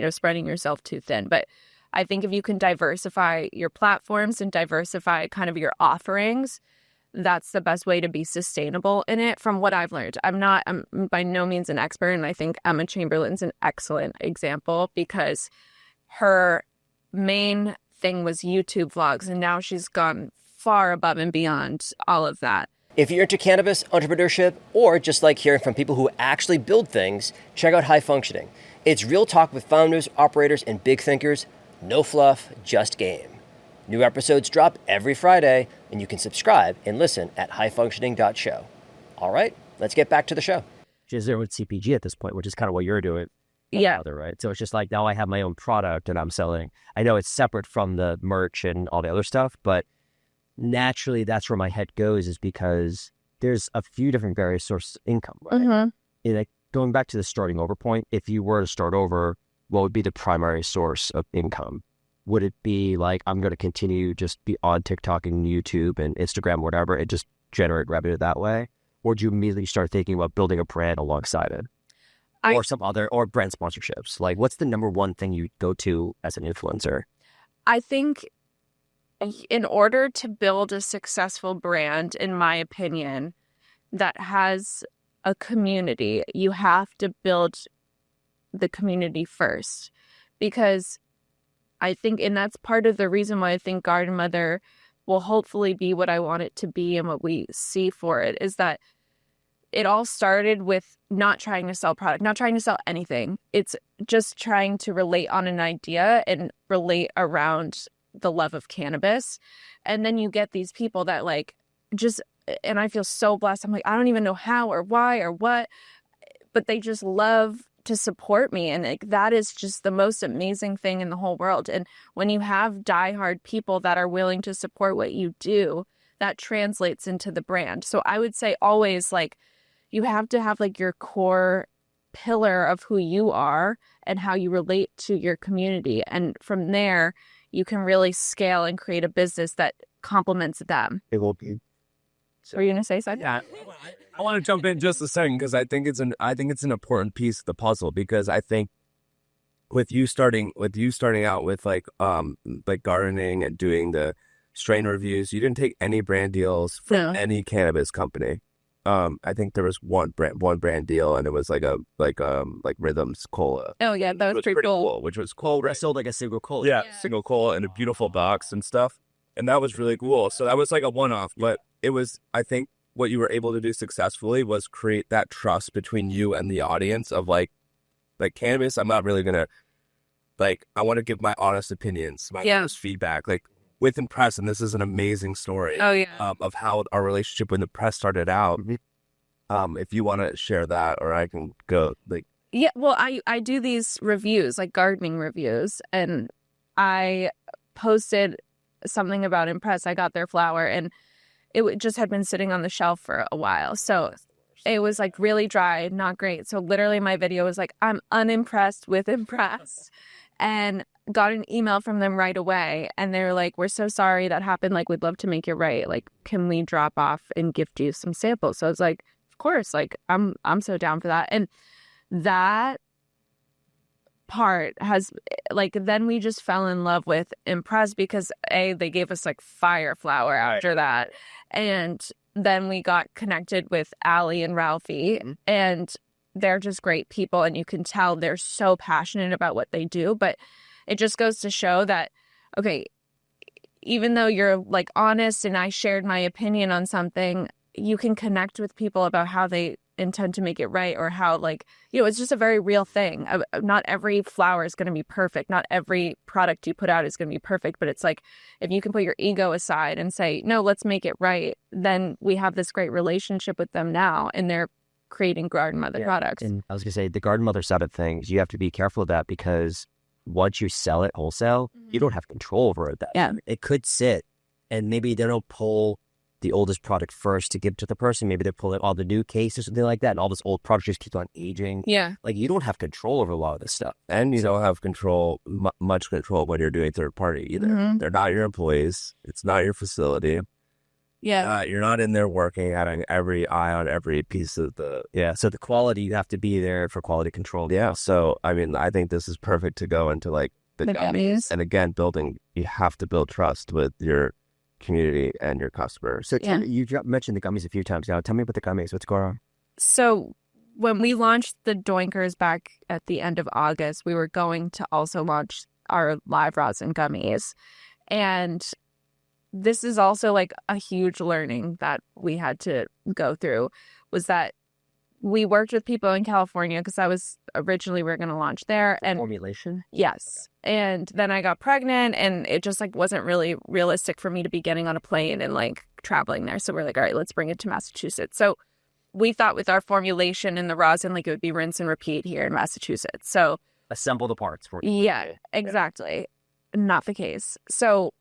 Speaker 1: spreading yourself too thin. But I think if you can diversify your platforms and diversify kind of your offerings, that's the best way to be sustainable in it from what I've learned. I'm by no means an expert, and I think Emma Chamberlain's an excellent example because her main thing was YouTube vlogs, and now she's gone far above and beyond all of that.
Speaker 2: If you're into cannabis, entrepreneurship, or just like hearing from people who actually build things, check out High Functioning. It's real talk with founders, operators, and big thinkers. No fluff, just game. New episodes drop every Friday, and you can subscribe and listen at highfunctioning.show. All right, let's get back to the show. She's there with CPG at this point, which is kind of what you're doing.
Speaker 1: Yeah.
Speaker 2: Right. So it's just like now I have my own product and I'm selling. I know it's separate from the merch and all the other stuff, but naturally that's where my head goes, is because there's a few different various sources of income. Right? Mm-hmm. Like going back to the starting over point, if you were to start over, what would be the primary source of income? Would it be like, I'm going to continue just be on TikTok and YouTube and Instagram, whatever, and just generate revenue that way? Or do you immediately start thinking about building a brand alongside it? Or some other, or brand sponsorships? Like, what's the number one thing you go to as an influencer?
Speaker 1: I think in order to build a successful brand, in my opinion, that has a community, you have to build the community first. Because I think, and that's part of the reason why I think Garden Mother will hopefully be what I want it to be and what we see for it, is that it all started with not trying to sell product, not trying to sell anything. It's just trying to relate on an idea and relate around the love of cannabis. And then you get these people that like just, and I feel so blessed. I'm like, I don't even know how or why or what, but they just love to support me. And like, that is just the most amazing thing in the whole world. And when you have diehard people that are willing to support what you do, that translates into the brand. So I would say always, like, you have to have like your core pillar of who you are and how you relate to your community. And from there, you can really scale and create a business that complements them.
Speaker 2: It will be.
Speaker 1: Were you going to say something?
Speaker 4: Yeah, I want to jump in just a second because I think it's an important piece of the puzzle, because I think with you starting out with like gardening and doing the strain reviews, you didn't take any brand deals from any cannabis company. I think there was one brand deal, and it was like Rhythms Cola.
Speaker 1: Oh yeah, that was pretty cool.
Speaker 4: Which was cool.
Speaker 2: I sold like a single cola.
Speaker 4: Yeah, single cola in a beautiful box and stuff, and that was really cool. So that was like a one-off, but it was, I think, what you were able to do successfully was create that trust between you and the audience of like cannabis. I'm not really gonna I want to give my honest opinions, my honest feedback, like. With Impress, and this is an amazing story of how our relationship with Impress started out. If you want to share that, or I can go.
Speaker 1: Yeah, well, I do these reviews, like gardening reviews, and I posted something about Impress. I got their flower, and it just had been sitting on the shelf for a while. So it was like really dry, not great. So literally my video was like, I'm unimpressed with Impress. And got an email from them right away, and they were like, we're so sorry that happened, like we'd love to make it right, like can we drop off and gift you some samples? So I was like, of course, like I'm so down for that. And that part has like, then we just fell in love with Impress because they gave us like fire flower after that, and then we got connected with Allie and Ralphie, and they're just great people, and you can tell they're so passionate about what they do. But it just goes to show that, okay, even though you're like honest and I shared my opinion on something, you can connect with people about how they intend to make it right, or how, like, it's just a very real thing. Not every flower is going to be perfect. Not every product you put out is going to be perfect. But it's like, if you can put your ego aside and say, no, let's make it right, then we have this great relationship with them now, and they're creating Garden Mother products.
Speaker 2: And I was going to say, the Garden Mother side of things, you have to be careful of that, because once you sell it wholesale, you don't have control over it. It could sit, and maybe they don't pull the oldest product first to give to the person. Maybe they're pulling all the new cases or something like that, and all this old product just keeps on aging.
Speaker 1: Yeah.
Speaker 2: Like, you don't have control over a lot of this stuff.
Speaker 4: And you don't have control, much control when you're doing third party either.
Speaker 1: Mhm.
Speaker 4: They're not your employees. It's not your facility.
Speaker 1: Yeah.
Speaker 4: You're not in there working, having every eye on every piece of the.
Speaker 2: Yeah, so the quality, you have to be there for quality control.
Speaker 4: Yeah. So, I mean, I think this is perfect to go into like the
Speaker 1: The
Speaker 4: gummies.
Speaker 1: gummies.
Speaker 4: And again, you have to build trust with your community and your customers.
Speaker 2: So
Speaker 1: Yeah.
Speaker 2: you mentioned the gummies a few times now. Tell me about the gummies. What's going on?
Speaker 1: So when we launched the Doinkers back at the end of August, we were going to also launch our live rosin gummies. And this is also like a huge learning that we had to go through, was that we worked with people in California because I was originally we were going to launch there. And
Speaker 2: Formulation?
Speaker 1: yes. And then I got pregnant and it just like wasn't really realistic for me to be getting on a plane and like traveling there. So we're like, all right, let's bring it to Massachusetts. So we thought with our formulation and the rosin, like it would be rinse and repeat here in Massachusetts. So
Speaker 2: Assemble the parts for you.
Speaker 1: yeah, exactly. Not the case. So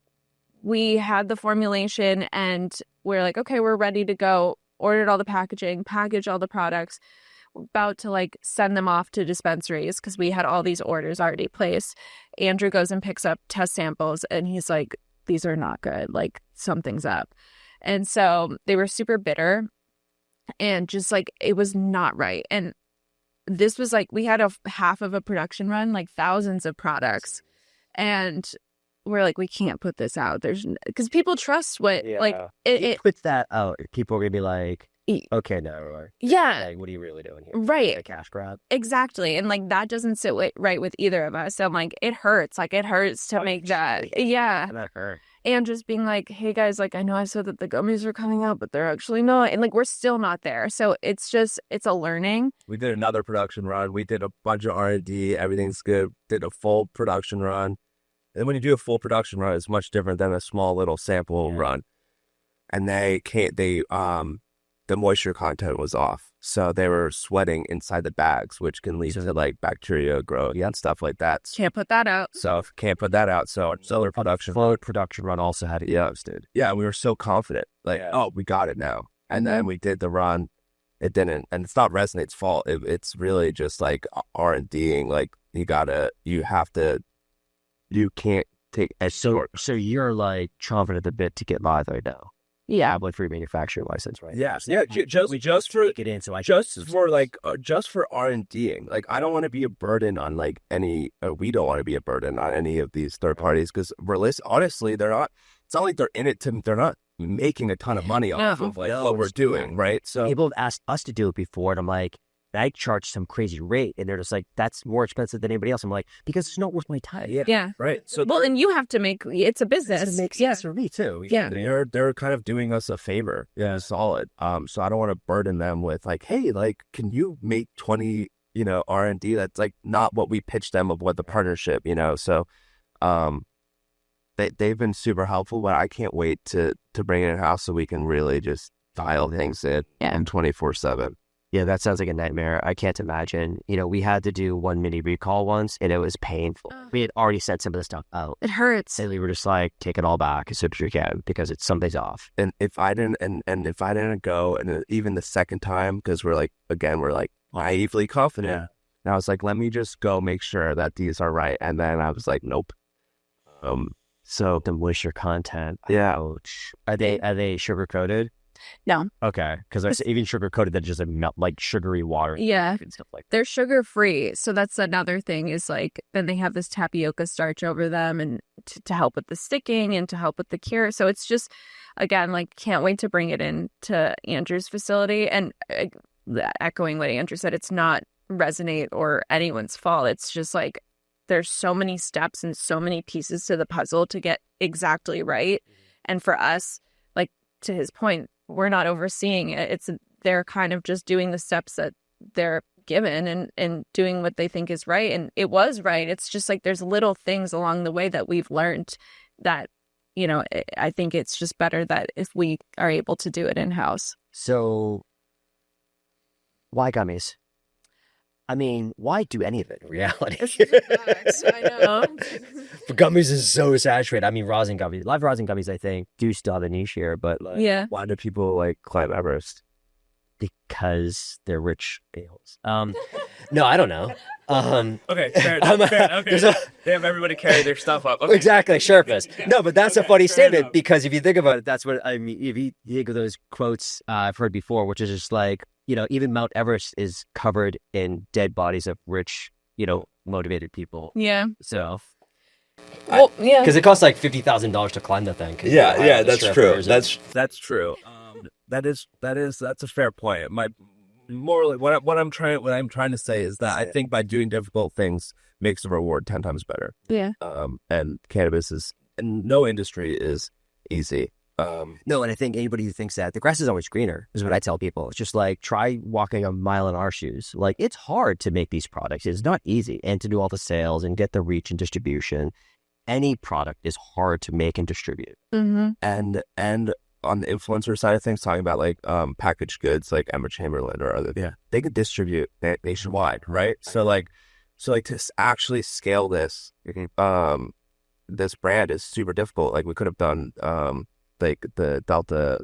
Speaker 1: we had the formulation and we're like, okay, we're ready to go. Ordered all the packaging, packaged all the products. We're about to like send them off to dispensaries because we had all these orders already placed. Andrew goes and picks up test samples and he's like, these are not good. Like something's up. And so they were super bitter and just like it was not right. And this was like we had a half of a production run, like thousands of products. And we're like, we can't put this out. There's because people trust what like it
Speaker 2: Put that out. People are going to be like,
Speaker 1: E-
Speaker 2: okay, no.
Speaker 1: yeah,
Speaker 2: Like, what are you really doing here?
Speaker 1: right.
Speaker 2: A cash grab?
Speaker 1: Exactly. And like that doesn't sit right with either of us. So I'm like, it hurts. Like it hurts to make that. Yeah.
Speaker 2: And that hurt.
Speaker 1: And just being like, hey guys, like I know I said that the gummies are coming out, but they're actually not. And like we're still not there. So it's a learning.
Speaker 4: We did another production run. We did a bunch of R&D. Everything's good. Did a full production run. And when you do a full production run, it's much different than a small little sample run. And the moisture content was off. So they were sweating inside the bags, which can lead to like bacteria growth and stuff like that.
Speaker 1: Can't put that out.
Speaker 4: So can't put that out. So solar production.
Speaker 2: Float production run also had it posted.
Speaker 4: Yeah, we were so confident. Like, oh, we got it now. And then we did the run. It didn't. And it's not Resonate's fault. It's really just like R&D'ing. Like you can't take as
Speaker 2: So you're like chomping at the bit to get live right now.
Speaker 1: Yeah.
Speaker 2: Tablet free manufacturing license, right?
Speaker 4: Yes. Yeah. Just for
Speaker 2: get in, so I
Speaker 4: just for R&D'ing. Like I don't want to be a burden on like we don't want to be a burden on any of these third parties because honestly, they're not. It's not like they're in it they're not making a ton of money off of like what we're doing, right? So
Speaker 2: people have asked us to do it before, and I'm like, I charge some crazy rate, and they're just like, that's more expensive than anybody else. I'm like, because it's not worth my time.
Speaker 1: Yeah.
Speaker 4: right. So
Speaker 1: Well, and you have to make it's a business.
Speaker 2: It makes sense for me too.
Speaker 1: Yeah.
Speaker 4: they're kind of doing us a favor. Yeah, solid. So I don't want to burden them with like, hey, like, can you make 20, R&D? That's like not what we pitched them of what the partnership, So, they've been super helpful, but I can't wait to bring it in house so we can really just dial things in 24/7.
Speaker 2: Yeah, that sounds like a nightmare. I can't imagine. We had to do one mini recall once, and it was painful. We had already sent some of the stuff out.
Speaker 1: It hurts.
Speaker 2: And we were just like, take it all back as soon as you can because something's off.
Speaker 4: And if I didn't go, and even the second time, because we're like naively confident. And I was like, let me just go make sure that these are right. And then I was like, nope.
Speaker 2: So the moisture content.
Speaker 4: Yeah.
Speaker 2: Ouch. Are they sugar coated?
Speaker 1: No.
Speaker 2: Okay, because even sugar coated, that just melt like sugary water.
Speaker 1: Yeah.
Speaker 2: And stuff like that.
Speaker 1: They're sugar free. So that's another thing is like, then they have this tapioca starch over them and to help with the sticking and to help with the cure. So it's just, again, like, can't wait to bring it in to Andrew's facility. And echoing what Andrew said, it's not Resonate or anyone's fault. It's just like, there's so many steps and so many pieces to the puzzle to get exactly right. And for us, like, to his point, we're not overseeing it. They're kind of just doing the steps that they're given and doing what they think is right. And it was right. It's just like there's little things along the way that we've learned that, I think it's just better that if we are able to do it in-house.
Speaker 2: So why gummies? I mean, why do any of it in reality?
Speaker 1: I know.
Speaker 2: But gummies is so saturated. I mean, rosin gummies, live rosin gummies, I think, do still have a niche here, but like,
Speaker 1: Yeah.
Speaker 3: Why do people like climb Everest?
Speaker 2: because they're rich a-holes. No, I don't know.
Speaker 4: Okay, fair
Speaker 2: I'm
Speaker 4: enough. Fair,
Speaker 2: there's
Speaker 4: okay. They have everybody carry their stuff up. Okay.
Speaker 2: Exactly, Sherpas. No, but that's a funny
Speaker 4: fair
Speaker 2: statement
Speaker 4: enough.
Speaker 2: because if you think about it, that's what I mean. If you think of those quotes I've heard before, which is just like, even Mount Everest is covered in dead bodies of rich, motivated people.
Speaker 1: Yeah.
Speaker 2: So,
Speaker 1: Well, yeah.
Speaker 2: because it costs like $50,000 to climb the thing. 'Cause
Speaker 3: Yeah,
Speaker 2: the
Speaker 3: that's
Speaker 2: Sherpa
Speaker 3: true.
Speaker 2: wears it.
Speaker 3: That's
Speaker 4: true. That's a fair point. My morally, what I'm trying to say is that I think by doing difficult things makes the reward 10 times better.
Speaker 1: Yeah.
Speaker 3: And cannabis and no industry is easy.
Speaker 2: No, and I think anybody who thinks that the grass is always greener is what I tell people. It's just like, try walking a mile in our shoes. Like, it's hard to make these products. It's not easy. And to do all the sales and get the reach and distribution. Any product is hard to make and distribute.
Speaker 1: Mm-hmm.
Speaker 3: And on the influencer side of things, talking about like packaged goods like Emma Chamberlain or other, they could distribute nationwide, right? So to actually scale this, this brand is super difficult. Like we could have done like the Delta,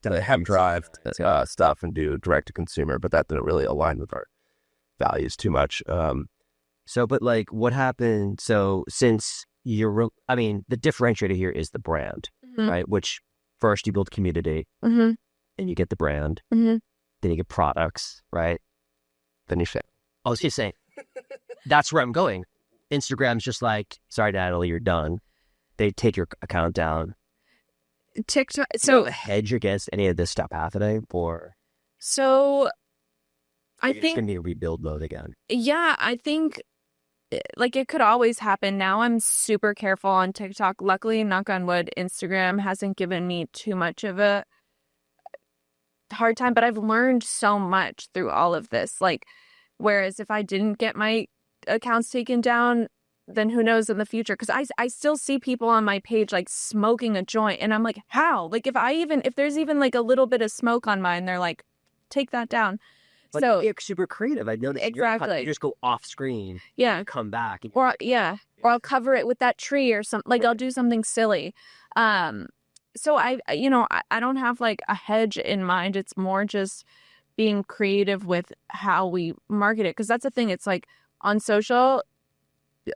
Speaker 3: the hemp drive stuff and do direct to consumer, but that didn't really align with our values too much.
Speaker 2: So, but like, what happened? So, since the differentiator here is the brand, right? Which first you build community,
Speaker 1: Mm-hmm.
Speaker 2: and you get the brand,
Speaker 1: Mm-hmm.
Speaker 2: then you get products, right?
Speaker 3: Then you say,
Speaker 2: I was just saying, that's where I'm going. Instagram's just like, sorry, Natalie, you're done. They take your account down.
Speaker 1: TikTok.
Speaker 2: So, hedge against any of this stuff happening, or
Speaker 1: I
Speaker 2: it's
Speaker 1: think,
Speaker 2: gonna be a rebuild mode again.
Speaker 1: yeah, I think like it could always happen. Now I'm super careful on TikTok. Luckily, knock on wood, Instagram hasn't given me too much of a hard time, but I've learned so much through all of this. Like, whereas if I didn't get my accounts taken down, then who knows in the future? Because I still see people on my page like smoking a joint, and I'm like, how? Like, if there's even like a little bit of smoke on mine, they're like, take that down.
Speaker 2: But
Speaker 1: So
Speaker 2: it's super creative. I know that
Speaker 1: exactly.
Speaker 2: You just go off screen,
Speaker 1: Yeah.
Speaker 2: come back, and
Speaker 1: Or I'll cover it with that tree or something. Like I'll do something silly. So I don't have like a hedge in mind. It's more just being creative with how we market it. Because that's the thing. It's like on social,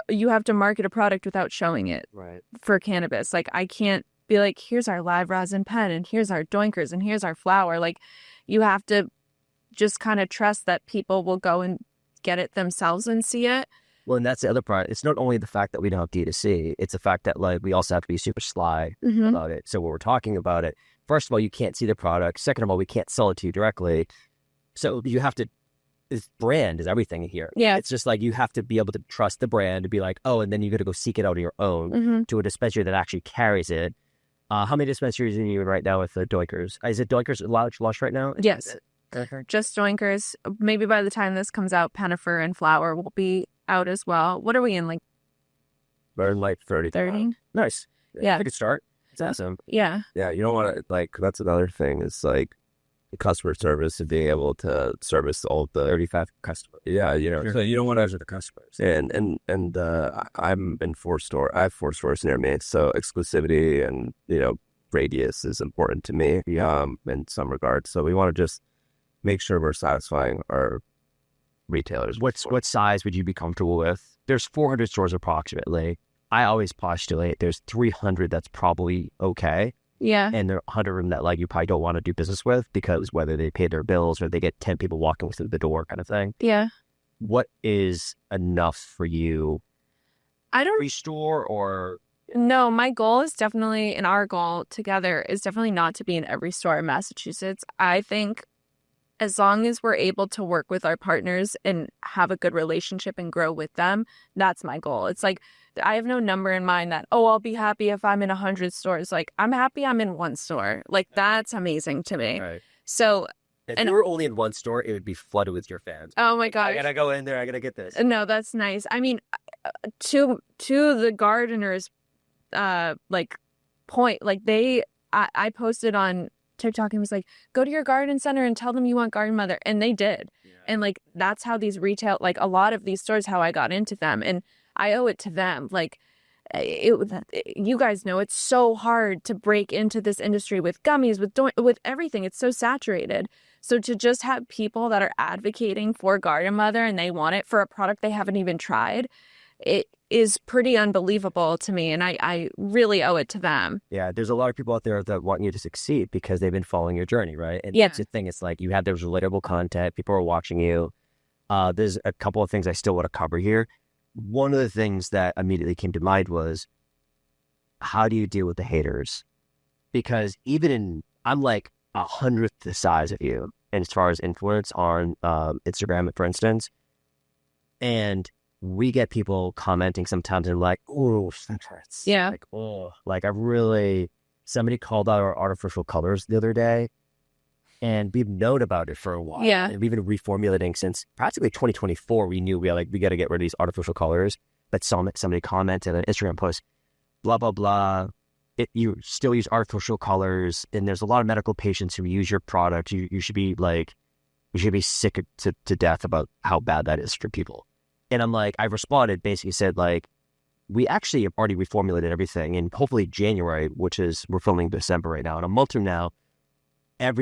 Speaker 1: you have to market a product without showing it.
Speaker 2: right.
Speaker 1: For cannabis. Like I can't be like, here's our live rosin pen and here's our doinkers and here's our flower. Like you have to just kind of trust that people will go and get it themselves and see it.
Speaker 2: Well, and that's the other part. It's not only the fact that we don't have D2C, it's the fact that like we also have to be super sly
Speaker 1: Mm-hmm.
Speaker 2: about it. So when we're talking about it, first of all, you can't see the product. Second of all, we can't sell it to you directly. So you have to, this brand is everything here.
Speaker 1: Yeah.
Speaker 2: It's just like you have to be able to trust the brand to be like, oh, and then you got to go seek it out on your own
Speaker 1: Mm-hmm.
Speaker 2: to a dispensary that actually carries it. How many dispensaries are you in right now with the Doinkers? Is it Doinkers lush right now?
Speaker 1: Yes. Just doinkers. Maybe by the time this comes out, Pennifer and flower will be out as well. What are we in, like
Speaker 3: burn like 30.
Speaker 1: 30?
Speaker 2: Nice.
Speaker 1: Yeah.
Speaker 2: I could start. It's awesome.
Speaker 1: Yeah.
Speaker 3: Yeah, you don't want to, like, that's another thing is like the customer service and being able to service all the
Speaker 2: 35 customers.
Speaker 3: Yeah, so you don't want
Speaker 2: Those are the customers.
Speaker 3: and I'm in 4 stores. I have 4 stores near me, so exclusivity and radius is important to me in some regards. So we want to just make sure we're satisfying our retailers.
Speaker 2: What size would you be comfortable with? There's 400 stores approximately. I always postulate there's 300 that's probably okay.
Speaker 1: Yeah.
Speaker 2: And there are 100 of them that like you probably don't want to do business with because whether they pay their bills or they get 10 people walking through the door kind of thing.
Speaker 1: Yeah.
Speaker 2: What is enough for you?
Speaker 1: I don't
Speaker 2: Restore or...
Speaker 1: No, my goal is definitely, and our goal together is definitely not to be in every store in Massachusetts. I think as long as we're able to work with our partners and have a good relationship and grow with them, that's my goal. It's like, I have no number in mind that, I'll be happy if I'm in 100 stores. Like, I'm happy I'm in 1 store. Like, that's amazing to me.
Speaker 2: Right.
Speaker 1: So,
Speaker 2: If
Speaker 1: and-
Speaker 2: you were only in 1 store, it would be flooded with your fans.
Speaker 1: oh my
Speaker 2: I
Speaker 1: gosh.
Speaker 2: gotta go in there. I gotta get this.
Speaker 1: No, that's nice. I mean, to the gardeners, point, like I posted on TikTok and was like, go to your garden center and tell them you want Garden Mother. And they did.
Speaker 2: Yeah.
Speaker 1: And like, that's how these retail, like a lot of these stores, how I got into them. And I owe it to them. Like, You guys know it's so hard to break into this industry with gummies, with everything. It's so saturated. So to just have people that are advocating for Garden Mother and they want it for a product they haven't even tried, it is pretty unbelievable to me. And I really owe it to them.
Speaker 2: Yeah, there's a lot of people out there that want you to succeed because they've been following your journey, right? And
Speaker 1: Yeah.
Speaker 2: that's the thing. It's like you have those relatable content. People are watching you. There's a couple of things I still want to cover here. One of the things that immediately came to mind was, how do you deal with the haters? Because I'm like 100th the size of you, and as far as influence on Instagram, for instance, and we get people commenting sometimes and like, oh, that hurts.
Speaker 1: Yeah.
Speaker 2: Like, oh, like somebody called out our artificial colors the other day, and we've known about it for a while.
Speaker 1: Yeah.
Speaker 2: And we've been reformulating since practically 2024. We knew we got to get rid of these artificial colors. But somebody commented on an Instagram post, blah, blah, blah. You still use artificial colors, and there's a lot of medical patients who use your product. You should be sick to death about how bad that is for people. And I'm like, I responded, basically said, like, we actually have already reformulated everything. And hopefully January, we're filming December right now, and a month from now, there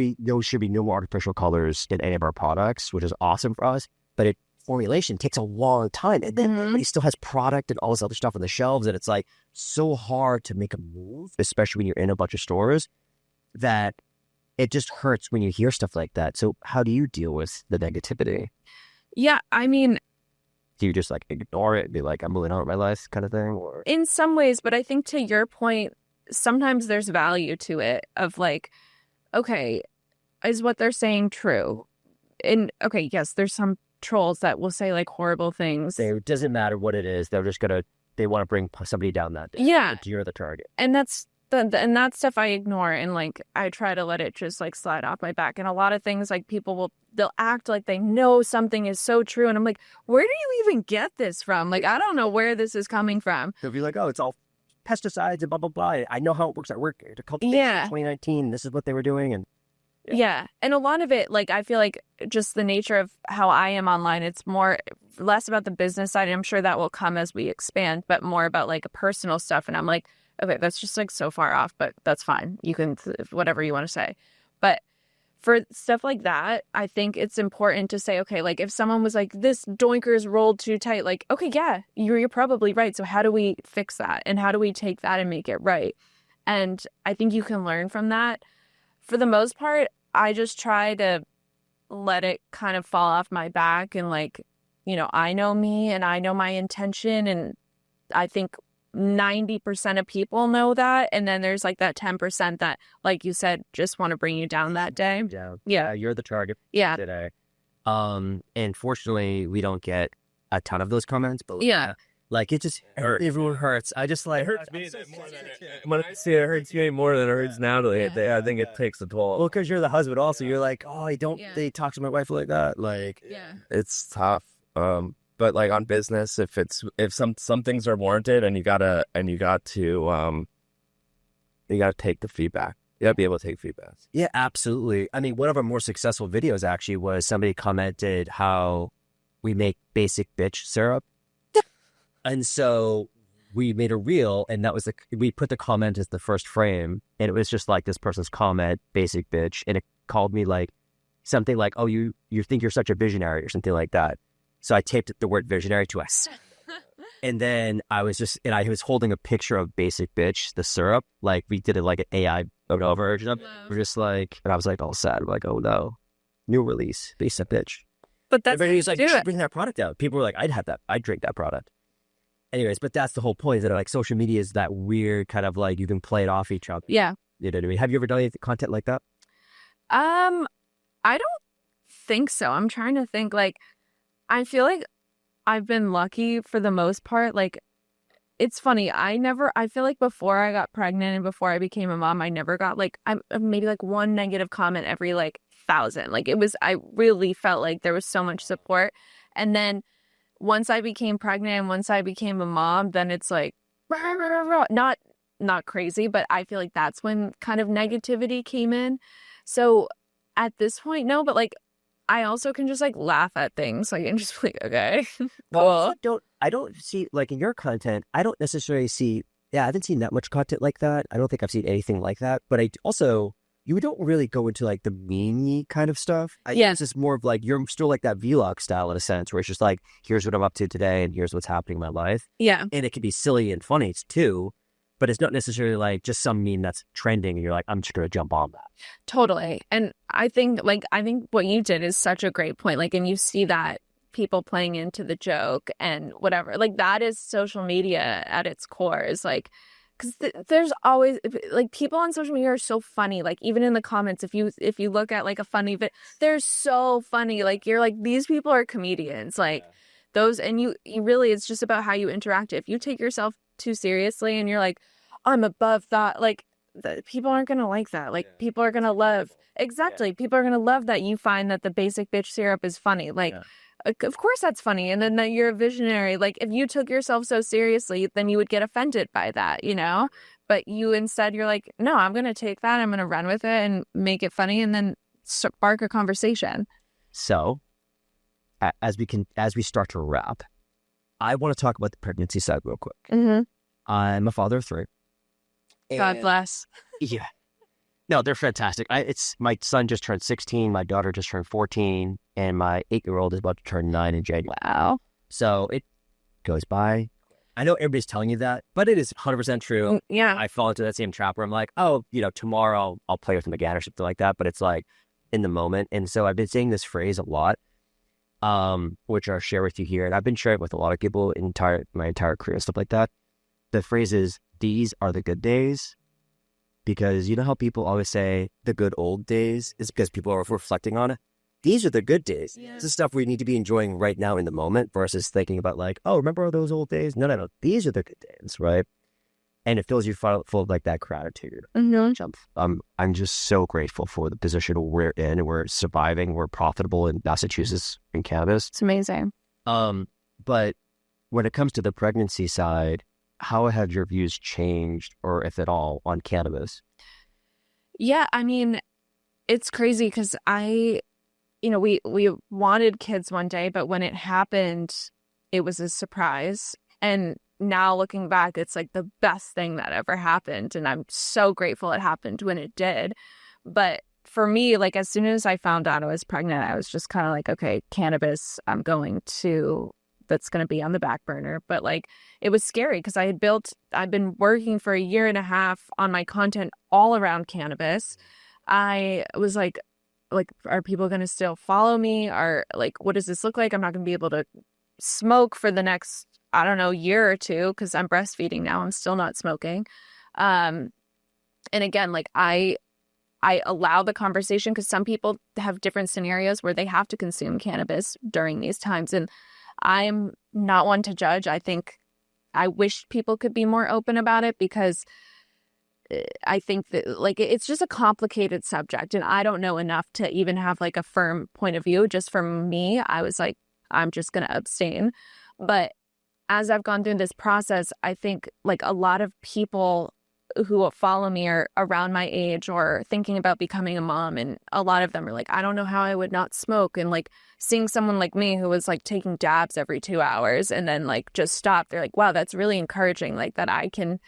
Speaker 2: should be no more artificial colors in any of our products, which is awesome for us. But formulation takes a long time. And then everybody still has product and all this other stuff on the shelves. And it's like so hard to make a move, especially when you're in a bunch of stores, that it just hurts when you hear stuff like that. So how do you deal with the negativity?
Speaker 1: Yeah, I mean,
Speaker 2: do you just like ignore it and be like, I'm moving on with my life kind of thing? Or
Speaker 1: in some ways, but I think to your point, sometimes there's value to it of like, okay, is what they're saying true? And okay, yes, there's some trolls that will say like horrible things.
Speaker 2: It doesn't matter what it is. They want to bring somebody down that day.
Speaker 1: Yeah.
Speaker 2: You're the target.
Speaker 1: And that's and that stuff I ignore, and like I try to let it just like slide off my back. And a lot of things, like they'll act like they know something is so true, and I'm like, where do you even get this from? Like, I don't know where this is coming from.
Speaker 2: They'll be like, oh, it's all pesticides and blah blah blah. I know how it works at work. To cultivate 2019, this is what they were doing, and
Speaker 1: yeah. And a lot of it, like, I feel like just the nature of how I am online, it's less about the business side. I'm sure that will come as we expand, but more about like personal stuff. And I'm like, okay, that's just like so far off, but that's fine. You can, whatever you want to say. But for stuff like that, I think it's important to say, okay, like if someone was like, this doinker's rolled too tight, like, okay, yeah, you're probably right. So how do we fix that? And how do we take that and make it right? And I think you can learn from that. For the most part, I just try to let it kind of fall off my back, and like, you know, I know me and I know my intention, and I think 90% of people know that. And then there's like that 10% that, like you said, just want to bring you down that day. Yeah.
Speaker 2: You're the target
Speaker 1: Yeah.
Speaker 2: today. And fortunately, we don't get a ton of those comments, but
Speaker 1: Yeah.
Speaker 2: like it just everyone hurts. I just like
Speaker 4: It hurts me more than it hurts me more than it hurts Natalie.
Speaker 1: Yeah.
Speaker 4: I think it takes a toll.
Speaker 2: well, because you're the husband also. You're like, oh, they talk to my wife like that. Like,
Speaker 1: Yeah.
Speaker 4: It's tough. But like on business, if some things are warranted, and you gotta take the feedback. You gotta be able to take feedback.
Speaker 2: yeah, absolutely. I mean, one of our more successful videos actually was somebody commented how we make basic bitch syrup. And so we made a reel, and that was we put the comment as the first frame, and it was just like this person's comment, basic bitch, and it called me like something like, oh, you think you're such a visionary or something like that. So I taped the word visionary to us. And then I was holding a picture of basic bitch, the syrup, like we did it like an AI version of it. We're just like, and I was like all sad. I'm like, oh no, new release, basic bitch.
Speaker 1: But that's
Speaker 2: Everybody's like,
Speaker 1: do it.
Speaker 2: bring that product out. People were like, I'd have that. I'd drink that product. Anyways, but that's the whole point, is that like social media is that weird kind of like you can play it off each other.
Speaker 1: Yeah.
Speaker 2: You know what I mean? Have you ever done any content like that?
Speaker 1: I don't think so. I'm trying to think. Like, I feel like I've been lucky for the most part. Like, it's funny. I feel like before I got pregnant and before I became a mom, I never got like, maybe like one negative comment every like 1,000. Like I really felt like there was so much support. And then once I became pregnant and once I became a mom, then it's like, not crazy, but I feel like that's when kind of negativity came in. So at this point, no, but like, I also can just like laugh at things, like, and just be like, okay,
Speaker 2: Well,
Speaker 1: cool.
Speaker 2: I don't see, like, in your content, I don't necessarily see, I haven't seen that much content like that. I don't think I've seen anything like that. But I also, you don't really go into like the meme kind of stuff.
Speaker 1: Yeah.
Speaker 2: It's just more of like, you're still like that vlog style in a sense, where it's just like, here's what I'm up to today and here's what's happening in my life.
Speaker 1: Yeah.
Speaker 2: And it can be silly and funny too, but it's not necessarily like just some meme that's trending and you're like, I'm just going to jump on that.
Speaker 1: Totally. And I think what you did is such a great point. Like, and you see that people playing into the joke and whatever, like that is social media at its core, is like, because there's always like people on social media are so funny. Like even in the comments, if you look at like a funny bit, they're so funny. Like you're like, these people are comedians. Like those, and you really, it's just about how you interact. If you take yourself too seriously and you're like, I'm above that, like people aren't gonna like that. Like people are gonna love, exactly. People are gonna love that you find that the basic bitch syrup is funny. Like of course that's funny, and then that you're a visionary. Like if you took yourself so seriously, then you would get offended by that, you know. But you instead, you're like, no, I'm gonna take that, I'm gonna run with it and make it funny, and then spark a conversation.
Speaker 2: So as we start to wrap, I want to talk about the pregnancy side real quick.
Speaker 1: Mm-hmm.
Speaker 2: I'm a father of 3.
Speaker 1: God bless.
Speaker 2: Yeah. No, they're fantastic. It's my son just turned 16, my daughter just turned 14, and my 8-year-old is about to turn 9 in January.
Speaker 1: Wow.
Speaker 2: So it goes by. I know everybody's telling you that, but it is 100% true.
Speaker 1: Yeah.
Speaker 2: I fall into that same trap where I'm like, oh, tomorrow I'll play with him again or something like that. But it's like in the moment. And so I've been saying this phrase a lot, which I'll share with you here. And I've been sharing it with a lot of people in my entire career and stuff like that. The phrase is, these are the good days. Because you know how people always say the good old days is because people are reflecting on it? These are the good days.
Speaker 1: Yeah.
Speaker 2: This is stuff we need to be enjoying right now in the moment versus thinking about like, oh, remember those old days? No. These are the good days, right? And it fills you full of like that gratitude.
Speaker 1: Mm-hmm.
Speaker 2: I'm just so grateful for the position we're in, and we're surviving. We're profitable in Massachusetts in cannabis.
Speaker 1: It's amazing.
Speaker 2: But when it comes to the pregnancy side, how have your views changed, or if at all, on cannabis?
Speaker 1: Yeah, I mean, it's crazy because we wanted kids one day, but when it happened, it was a surprise. And now looking back, it's like the best thing that ever happened. And I'm so grateful it happened when it did. But for me, like as soon as I found out I was pregnant, I was just kind of like, okay, cannabis, that's going to be on the back burner. But like, it was scary because I've been working for 1.5 years on my content all around cannabis. I was like, are people going to still follow me? Or like, what does this look like? I'm not going to be able to smoke for the next, I don't know, year or two because I'm breastfeeding now. I'm still not smoking. And again, like I allow the conversation because some people have different scenarios where they have to consume cannabis during these times. And I'm not one to judge. I think I wish people could be more open about it because I think that like it's just a complicated subject and I don't know enough to even have like a firm point of view. Just for me, I was like, I'm just going to abstain. But as I've gone through this process, I think like a lot of people who follow me are around my age or thinking about becoming a mom. And a lot of them are like, I don't know how I would not smoke. And like seeing someone like me who was like taking dabs every 2 hours and then like just stopped. They're like, wow, that's really encouraging. Like that I can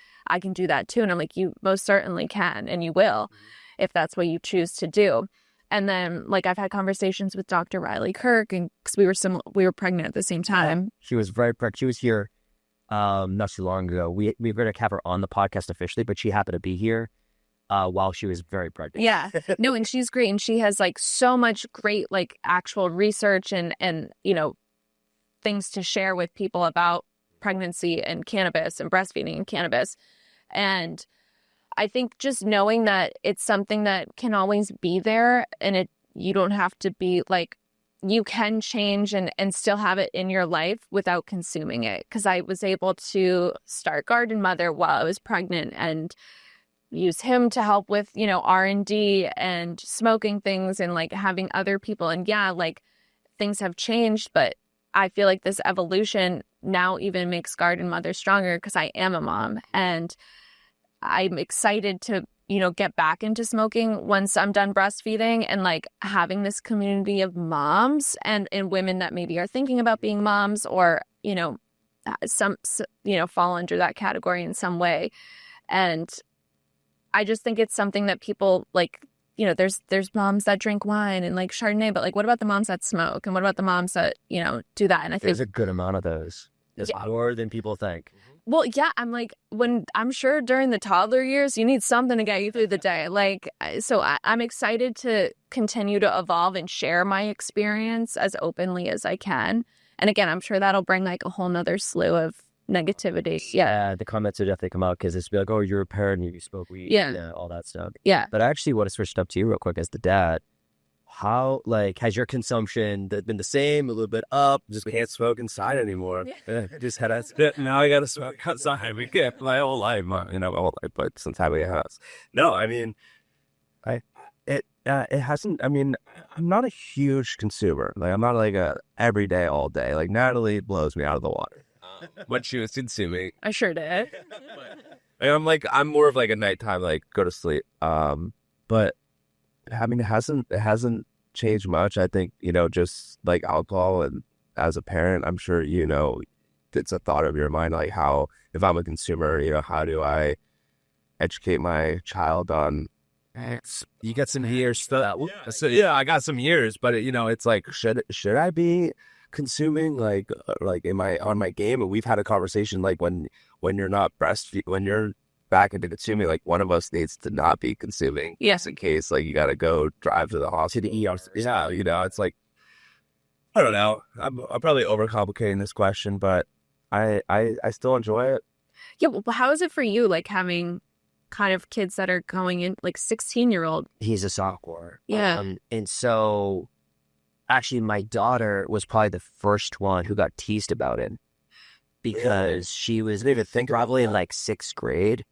Speaker 1: do that too. And I'm like, you most certainly can. And you will, if that's what you choose to do. And then like I've had conversations with Dr. Riley Kirk and because we were pregnant at the same time.
Speaker 2: She was very pregnant. She was here not too long ago. We were going to have her on the podcast officially, but she happened to be here while she was very pregnant.
Speaker 1: Yeah. No, and she's great. And she has like so much great like actual research and things to share with people about pregnancy and cannabis and breastfeeding and cannabis. And I think just knowing that it's something that can always be there and you don't have to be like, you can change and still have it in your life without consuming it. Because I was able to start Garden Mother while I was pregnant and use him to help with, R&D and smoking things and like having other people. And yeah, like things have changed, but I feel like this evolution now even makes Garden Mother stronger because I am a mom and I'm excited to get back into smoking once I'm done breastfeeding, and like having this community of moms and women that maybe are thinking about being moms, or, fall under that category in some way. And I just think it's something that people like, there's moms that drink wine and like Chardonnay, but like, what about the moms that smoke? And what about the moms that, do that? And I think
Speaker 2: there's a good amount of those. There's more than people think.
Speaker 1: Well, yeah, I'm sure during the toddler years, you need something to get you through the day. Like, so I'm excited to continue to evolve and share my experience as openly as I can. And again, I'm sure that'll bring like a whole nother slew of negativity. Yeah.
Speaker 2: The comments will definitely come out because it's be like, oh, you're a parent and you smoke weed.
Speaker 1: Yeah.
Speaker 2: All that stuff.
Speaker 1: Yeah.
Speaker 2: But I actually want to switch it up to you real quick as the dad. How, has your consumption been the same, a little bit up?
Speaker 4: Just can't smoke inside anymore. Yeah. Just had a now I got to smoke outside. We get my whole life, but since having a house. No, I mean, it hasn't. I mean, I'm not a huge consumer. Like, I'm not like a every day, all day. Like, Natalie blows me out of the water when she was consuming.
Speaker 1: I sure did.
Speaker 4: I'm more of like a nighttime, like go to sleep. But I mean, it hasn't changed much. I think, just like alcohol, and as a parent, I'm sure, it's a thought of your mind, like how, if I'm a consumer, how do I educate my child on, you got some years stuff. So yeah, I got some years, but it's like, should I be consuming? Like, am I on my game? And we've had a conversation, like when you're not when you're back into consuming, like one of us needs to not be consuming.
Speaker 1: Yes.
Speaker 4: In case like you got to go drive to the hospital. To the ER. Yeah. It's like, I don't know. I'm probably overcomplicating this question, but I still enjoy it.
Speaker 1: Yeah. Well, how is it for you? Like having kind of kids that are going in, like 16-year-old.
Speaker 2: He's a sophomore.
Speaker 1: Yeah.
Speaker 2: And so actually my daughter was probably the first one who got teased about it, because she was probably in like 6th grade.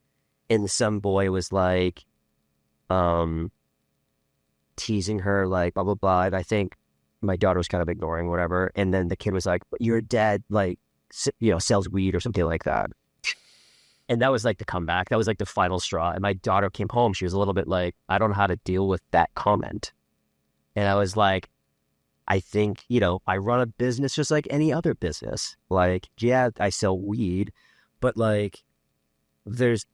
Speaker 2: And some boy was like, teasing her, like, blah, blah, blah. And I think my daughter was kind of ignoring whatever. And then the kid was like, but your dad, like, sells weed or something like that. And that was like the comeback. That was like the final straw. And my daughter came home. She was a little bit like, I don't know how to deal with that comment. And I was like, I think, I run a business just like any other business. Like, yeah, I sell weed, but like, there's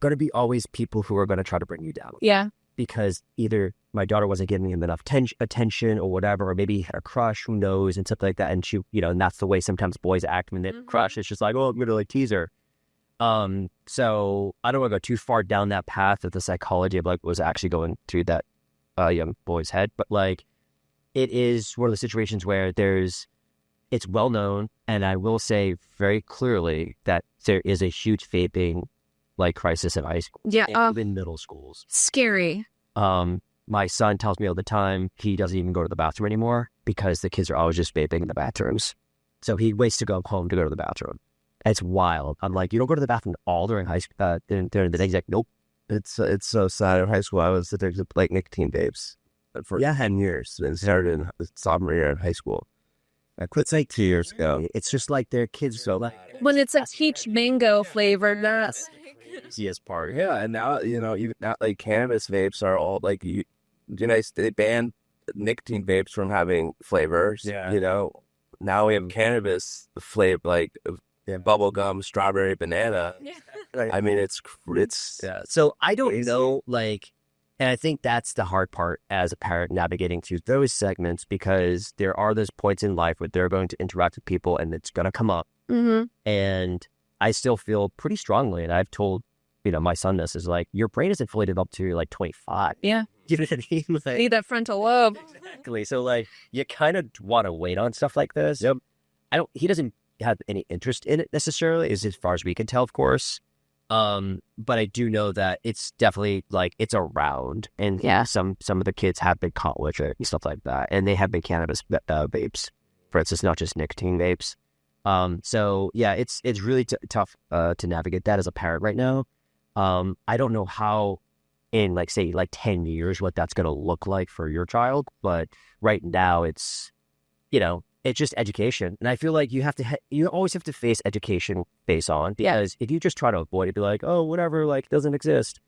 Speaker 2: going to be always people who are going to try to bring you down.
Speaker 1: Yeah.
Speaker 2: Because either my daughter wasn't giving him enough attention or whatever, or maybe he had a crush, who knows, and stuff like that. And she, and that's the way sometimes boys act when they have a crush. It's just like, oh, I'm going to like tease her. So I don't want to go too far down that path of the psychology of like what was actually going through that young boy's head. But like, it is one of the situations where it's well known, and I will say very clearly that there is a huge vaping like crisis in high school, even middle schools.
Speaker 1: Scary.
Speaker 2: My son tells me all the time he doesn't even go to the bathroom anymore because the kids are always just vaping in the bathrooms. So he waits to go home to go to the bathroom. It's wild. I'm like, you don't go to the bathroom at all during high school, during the day. He's like, nope.
Speaker 3: It's so sad. In high school, I was addicted to like nicotine vapes for 10 years, and started in sophomore year in high school. I quit like 2 years ago.
Speaker 2: It's just like their kids so like
Speaker 1: when it's a peach mango flavored. That's
Speaker 2: easiest part.
Speaker 3: Yeah, and now even now, like cannabis vapes are all like they banned nicotine vapes from having flavors.
Speaker 2: Yeah.
Speaker 3: Now we have cannabis flavor like bubble gum, strawberry, banana.
Speaker 1: Yeah.
Speaker 3: I mean, it's
Speaker 2: yeah. So I don't know, like, and I think that's the hard part as a parent navigating through those segments, because there are those points in life where they're going to interact with people and it's going to come up.
Speaker 1: Mm-hmm.
Speaker 2: And I still feel pretty strongly, and I've told, my son this, is like, your brain isn't fully developed till you're like 25.
Speaker 1: Yeah.
Speaker 2: You know what I mean? Like,
Speaker 1: need that frontal lobe.
Speaker 2: Exactly. So like, you kind of want to wait on stuff like this.
Speaker 3: Yep.
Speaker 2: He doesn't have any interest in it necessarily, as far as we can tell, of course. But I do know that it's definitely like, it's around, and some of the kids have been caught with it and stuff like that, and they have been cannabis vapes, for instance, not just nicotine vapes. So yeah, it's really tough to navigate that as a parent right now. I don't know how in like, say, like 10 years what that's going to look like for your child, but right now it's just education. And I feel like you always have to face education face on, because if you just try to avoid it, be like, oh, whatever, like, it doesn't exist,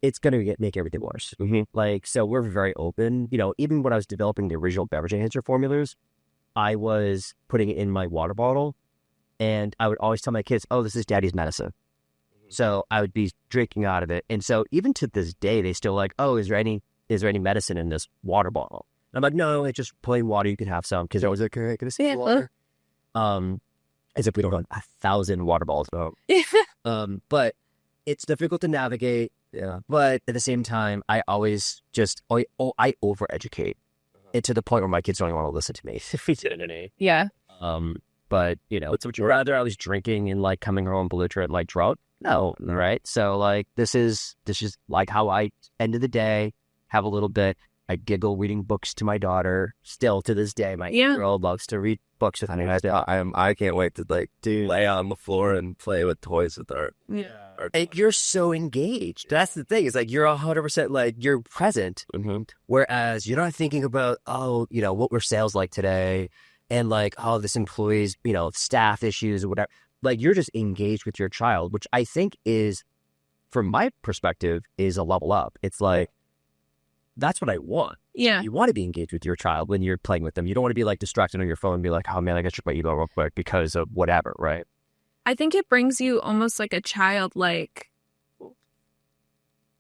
Speaker 2: it's going to make everything worse. Like, so we're very open. You know, even when I was developing the original beverage enhancer formulas, I was putting it in my water bottle, and I would always tell my kids, oh, this is daddy's medicine. So I would be drinking out of it. And so even to this day, they still like, oh, is there any medicine in this water bottle? And I'm like, no, it's just plain water. You can have some. Because I was like, can I see water? As if we don't run 1,000 water bottles. But it's difficult to navigate. Yeah. But at the same time, I always just, I overeducate it to the point where my kids don't even want to listen to me.
Speaker 1: Yeah.
Speaker 2: But, you know, would you rather I was drinking and like coming home belligerent like drunk? No, right? So like this is like how I end of the day have a little bit. I giggle reading books to my daughter. Still to this day, my 8-year-old loves to read books with me.
Speaker 3: I can't wait to like lay on the floor and play with toys with her.
Speaker 1: Yeah.
Speaker 2: Like, you're so engaged. That's the thing. It's like you're 100% like you're present, whereas you're not thinking about what were sales like today, and like this employee's staff issues or whatever. Like you're just engaged with your child, which I think is, from my perspective, is a level up. It's like that's what I want.
Speaker 1: Yeah.
Speaker 2: You want to be engaged with your child when you're playing with them. You don't want to be like distracted on your phone and be like, oh man, I gotta check my email real quick because of whatever, right?
Speaker 1: I think it brings you almost like a childlike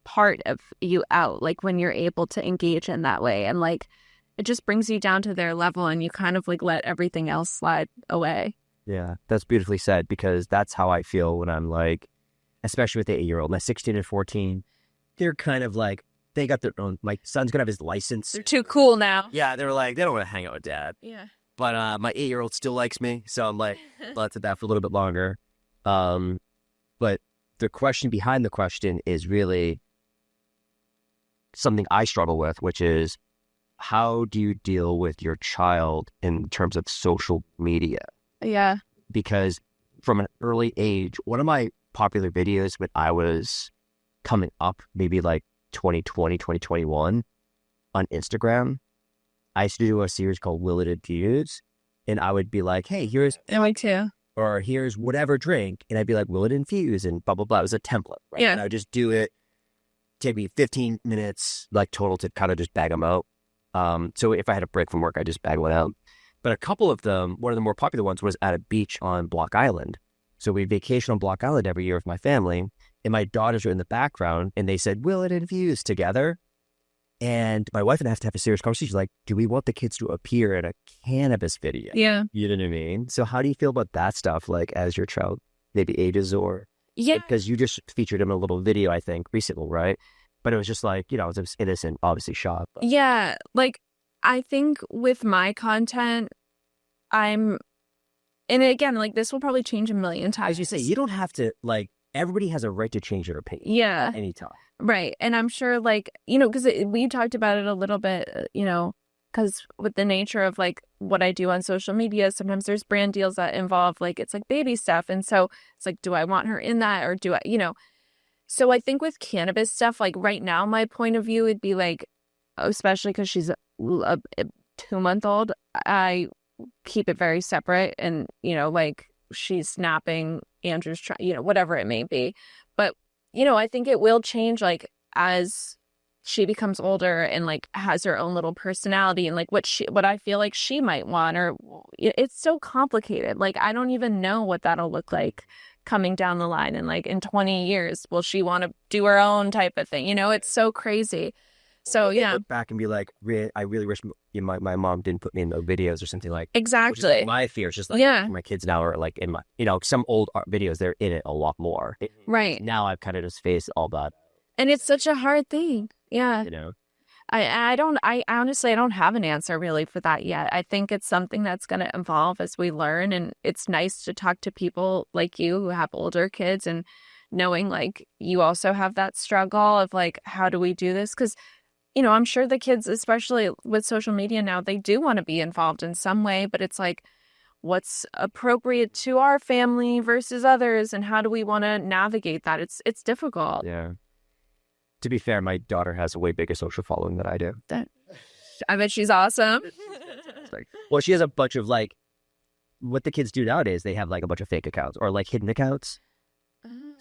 Speaker 1: part of you out, like when you're able to engage in that way. And like, it just brings you down to their level and you kind of like let everything else slide away. Yeah,
Speaker 2: that's beautifully said, because that's how I feel when I'm like, especially with the 8-year-old, my 16 and 14, they're kind of like, they got their own, my son's going to have his license.
Speaker 1: They're too cool now.
Speaker 2: Yeah, they're like, they don't want to hang out with dad.
Speaker 1: Yeah.
Speaker 2: But my 8-year-old still likes me, so I'm like, let's do that for a little bit longer. But the question behind the question is really something I struggle with, which is, how do you deal with your child in terms of social media?
Speaker 1: Yeah.
Speaker 2: Because from an early age, one of my popular videos when I was coming up, maybe like 2020, 2021 on Instagram, I used to do a series called Will It Infuse, and I would be like, hey, here's
Speaker 1: Me too.
Speaker 2: or here's whatever drink, and I'd be like, will it infuse, and blah blah blah. It was a template, right?
Speaker 1: Yeah.
Speaker 2: And I would just do it, take me 15 minutes like total to kind of just bag them out. So if I had a break from work, I just bag one out. But a couple of them, one of the more popular ones was at a beach on Block Island. So we vacation on Block Island every year with my family, and my daughters are in the background, and they said, will it infuse together? And my wife and I have to have a serious conversation, like, do we want the kids to appear in a cannabis video?
Speaker 1: Yeah.
Speaker 2: You know what I mean? So how do you feel about that stuff, like, as your child maybe ages, or...
Speaker 1: Yeah.
Speaker 2: Because you just featured him in a little video, I think, recently, right? But it was just like, it was innocent, obviously shot. But...
Speaker 1: Yeah. Like, I think with my content, and again, like, this will probably change a million times.
Speaker 2: As you say, you don't have to, like, everybody has a right to change their opinion.
Speaker 1: Yeah.
Speaker 2: At any time.
Speaker 1: Right. And I'm sure, like, because we talked about it a little bit, because with the nature of, like, what I do on social media, sometimes there's brand deals that involve, like, it's like baby stuff. And so it's like, do I want her in that, or do I, So I think with cannabis stuff, like, right now, my point of view would be, like, especially because she's a 2-month-old, I keep it very separate. And, like, she's snapping, Andrew's trying, whatever it may be. But I think it will change, like, as she becomes older and, like, has her own little personality and, like, what I feel like she might want, or it's so complicated. Like, I don't even know what that'll look like coming down the line. And, like, in 20 years, will she want to do her own type of thing? It's so crazy. So, yeah.
Speaker 2: Look back and be like, I really wish my mom didn't put me in no videos or something like.
Speaker 1: Exactly.
Speaker 2: Which is like my fear. It's just like, my kids now are like in my, some old videos, they're in it a lot more.
Speaker 1: Right.
Speaker 2: Now I've kind of just faced all that.
Speaker 1: And it's such a hard thing. Yeah. I honestly, I don't have an answer really for that yet. I think it's something that's going to evolve as we learn. And it's nice to talk to people like you who have older kids, and knowing, like, you also have that struggle of, like, how do we do this? Because I'm sure the kids, especially with social media now, they do want to be involved in some way, but it's like, what's appropriate to our family versus others, and how do we want to navigate that? It's difficult.
Speaker 2: Yeah. To be fair, my daughter has a way bigger social following than I do.
Speaker 1: I bet she's awesome.
Speaker 2: Well, she has a bunch of, like, what the kids do nowadays, they have, like, a bunch of fake accounts or, like, hidden accounts.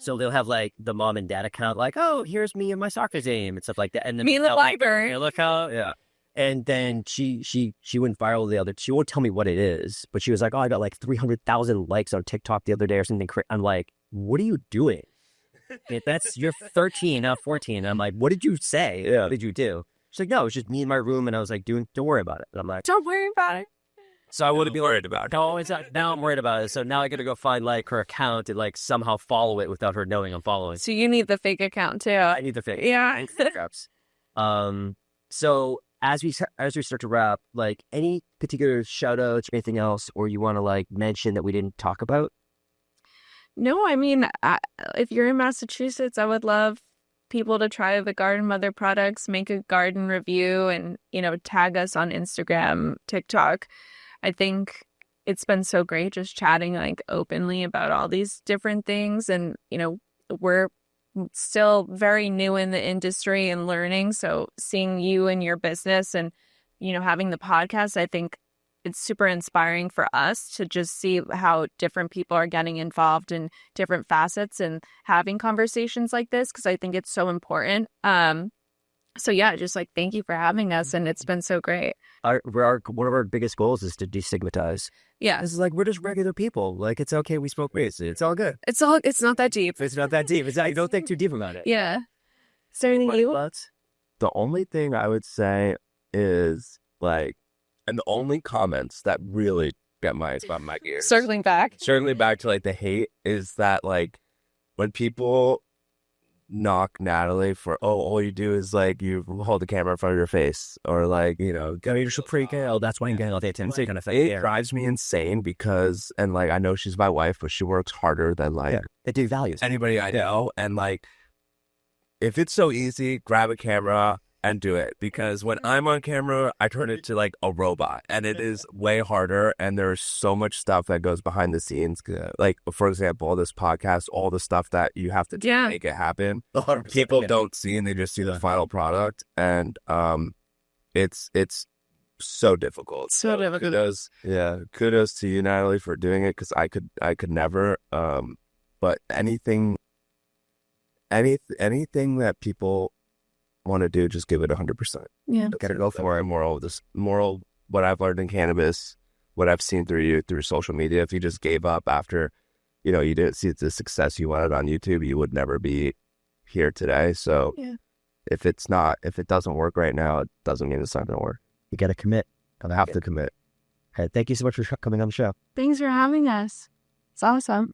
Speaker 2: So they'll have like the mom and dad account, like, oh, here's me and my soccer team and stuff like that. And then
Speaker 1: Me in the library.
Speaker 2: yeah, look how, yeah. And then she went viral the other. She won't tell me what it is, but she was like, oh, I got like 300,000 likes on TikTok the other day or something. I'm like, what are you doing? You're 13, not 14. I'm like, what did you say?
Speaker 3: Yeah.
Speaker 2: What did you do? She's like, no, it was just me in my room, and I was like, don't worry about it. And I'm like,
Speaker 1: Don't worry about it.
Speaker 2: so I wouldn't be
Speaker 4: worried about it.
Speaker 2: no, it's not. Now I'm worried about it. So now I got to go find like her account and like somehow follow it without her knowing I'm following.
Speaker 1: So you need the fake account too.
Speaker 2: I need the fake.
Speaker 1: Yeah.
Speaker 2: So as we start to wrap, like any particular shout outs or anything else, or you want to like mention that we didn't talk about?
Speaker 1: No, I mean, if you're in Massachusetts, I would love people to try the Garden Mother products, make a garden review, and, tag us on Instagram, TikTok. I think it's been so great just chatting like openly about all these different things. And, we're still very new in the industry and learning. So seeing you and your business and, having the podcast, I think it's super inspiring for us to just see how different people are getting involved in different facets and having conversations like this, because I think it's so important. So yeah, just like thank you for having us, and it's been so great.
Speaker 2: One of our biggest goals is to destigmatize.
Speaker 1: Yeah,
Speaker 2: This is like, we're just regular people. Like, it's okay. We smoke weed. It's all good.
Speaker 1: it's not that deep.
Speaker 2: It's not that deep. Don't think too deep about it.
Speaker 1: Yeah. Is there anything you?
Speaker 3: The only thing I would say is like, and the only comments that really get my ears.
Speaker 1: Circling back
Speaker 3: To like the hate is that like when people knock Natalie for, all you do is like you hold the camera in front of your face, or like,
Speaker 2: You're so pretty girl. That's why I'm getting all the attention. Kind of thing.
Speaker 3: it drives me insane because, and like I know she's my wife, but she works harder than like
Speaker 2: They do values.
Speaker 3: anybody I know, and like if it's so easy, grab a camera and do it, because when I'm on camera, I turn it to like a robot, and it is way harder, and there's so much stuff that goes behind the scenes. Like, for example, this podcast, all the stuff that you have to do to make it happen, people don't see, and they just see the final product, and it's so difficult.
Speaker 1: So difficult.
Speaker 3: Kudos to you, Natalie, for doing it, because I could never. But anything that people want to do, just give it 100%.
Speaker 1: Yeah,
Speaker 3: Gotta go for it. Moral, what I've learned in cannabis, what I've seen through social media. If you just gave up after, you didn't see the success you wanted on YouTube, you would never be here today. So if it doesn't work right now, it doesn't mean it's not going to work.
Speaker 2: You got to commit.
Speaker 3: I have to commit.
Speaker 2: Hey, thank you so much for coming on the show.
Speaker 1: thanks for having us. It's awesome.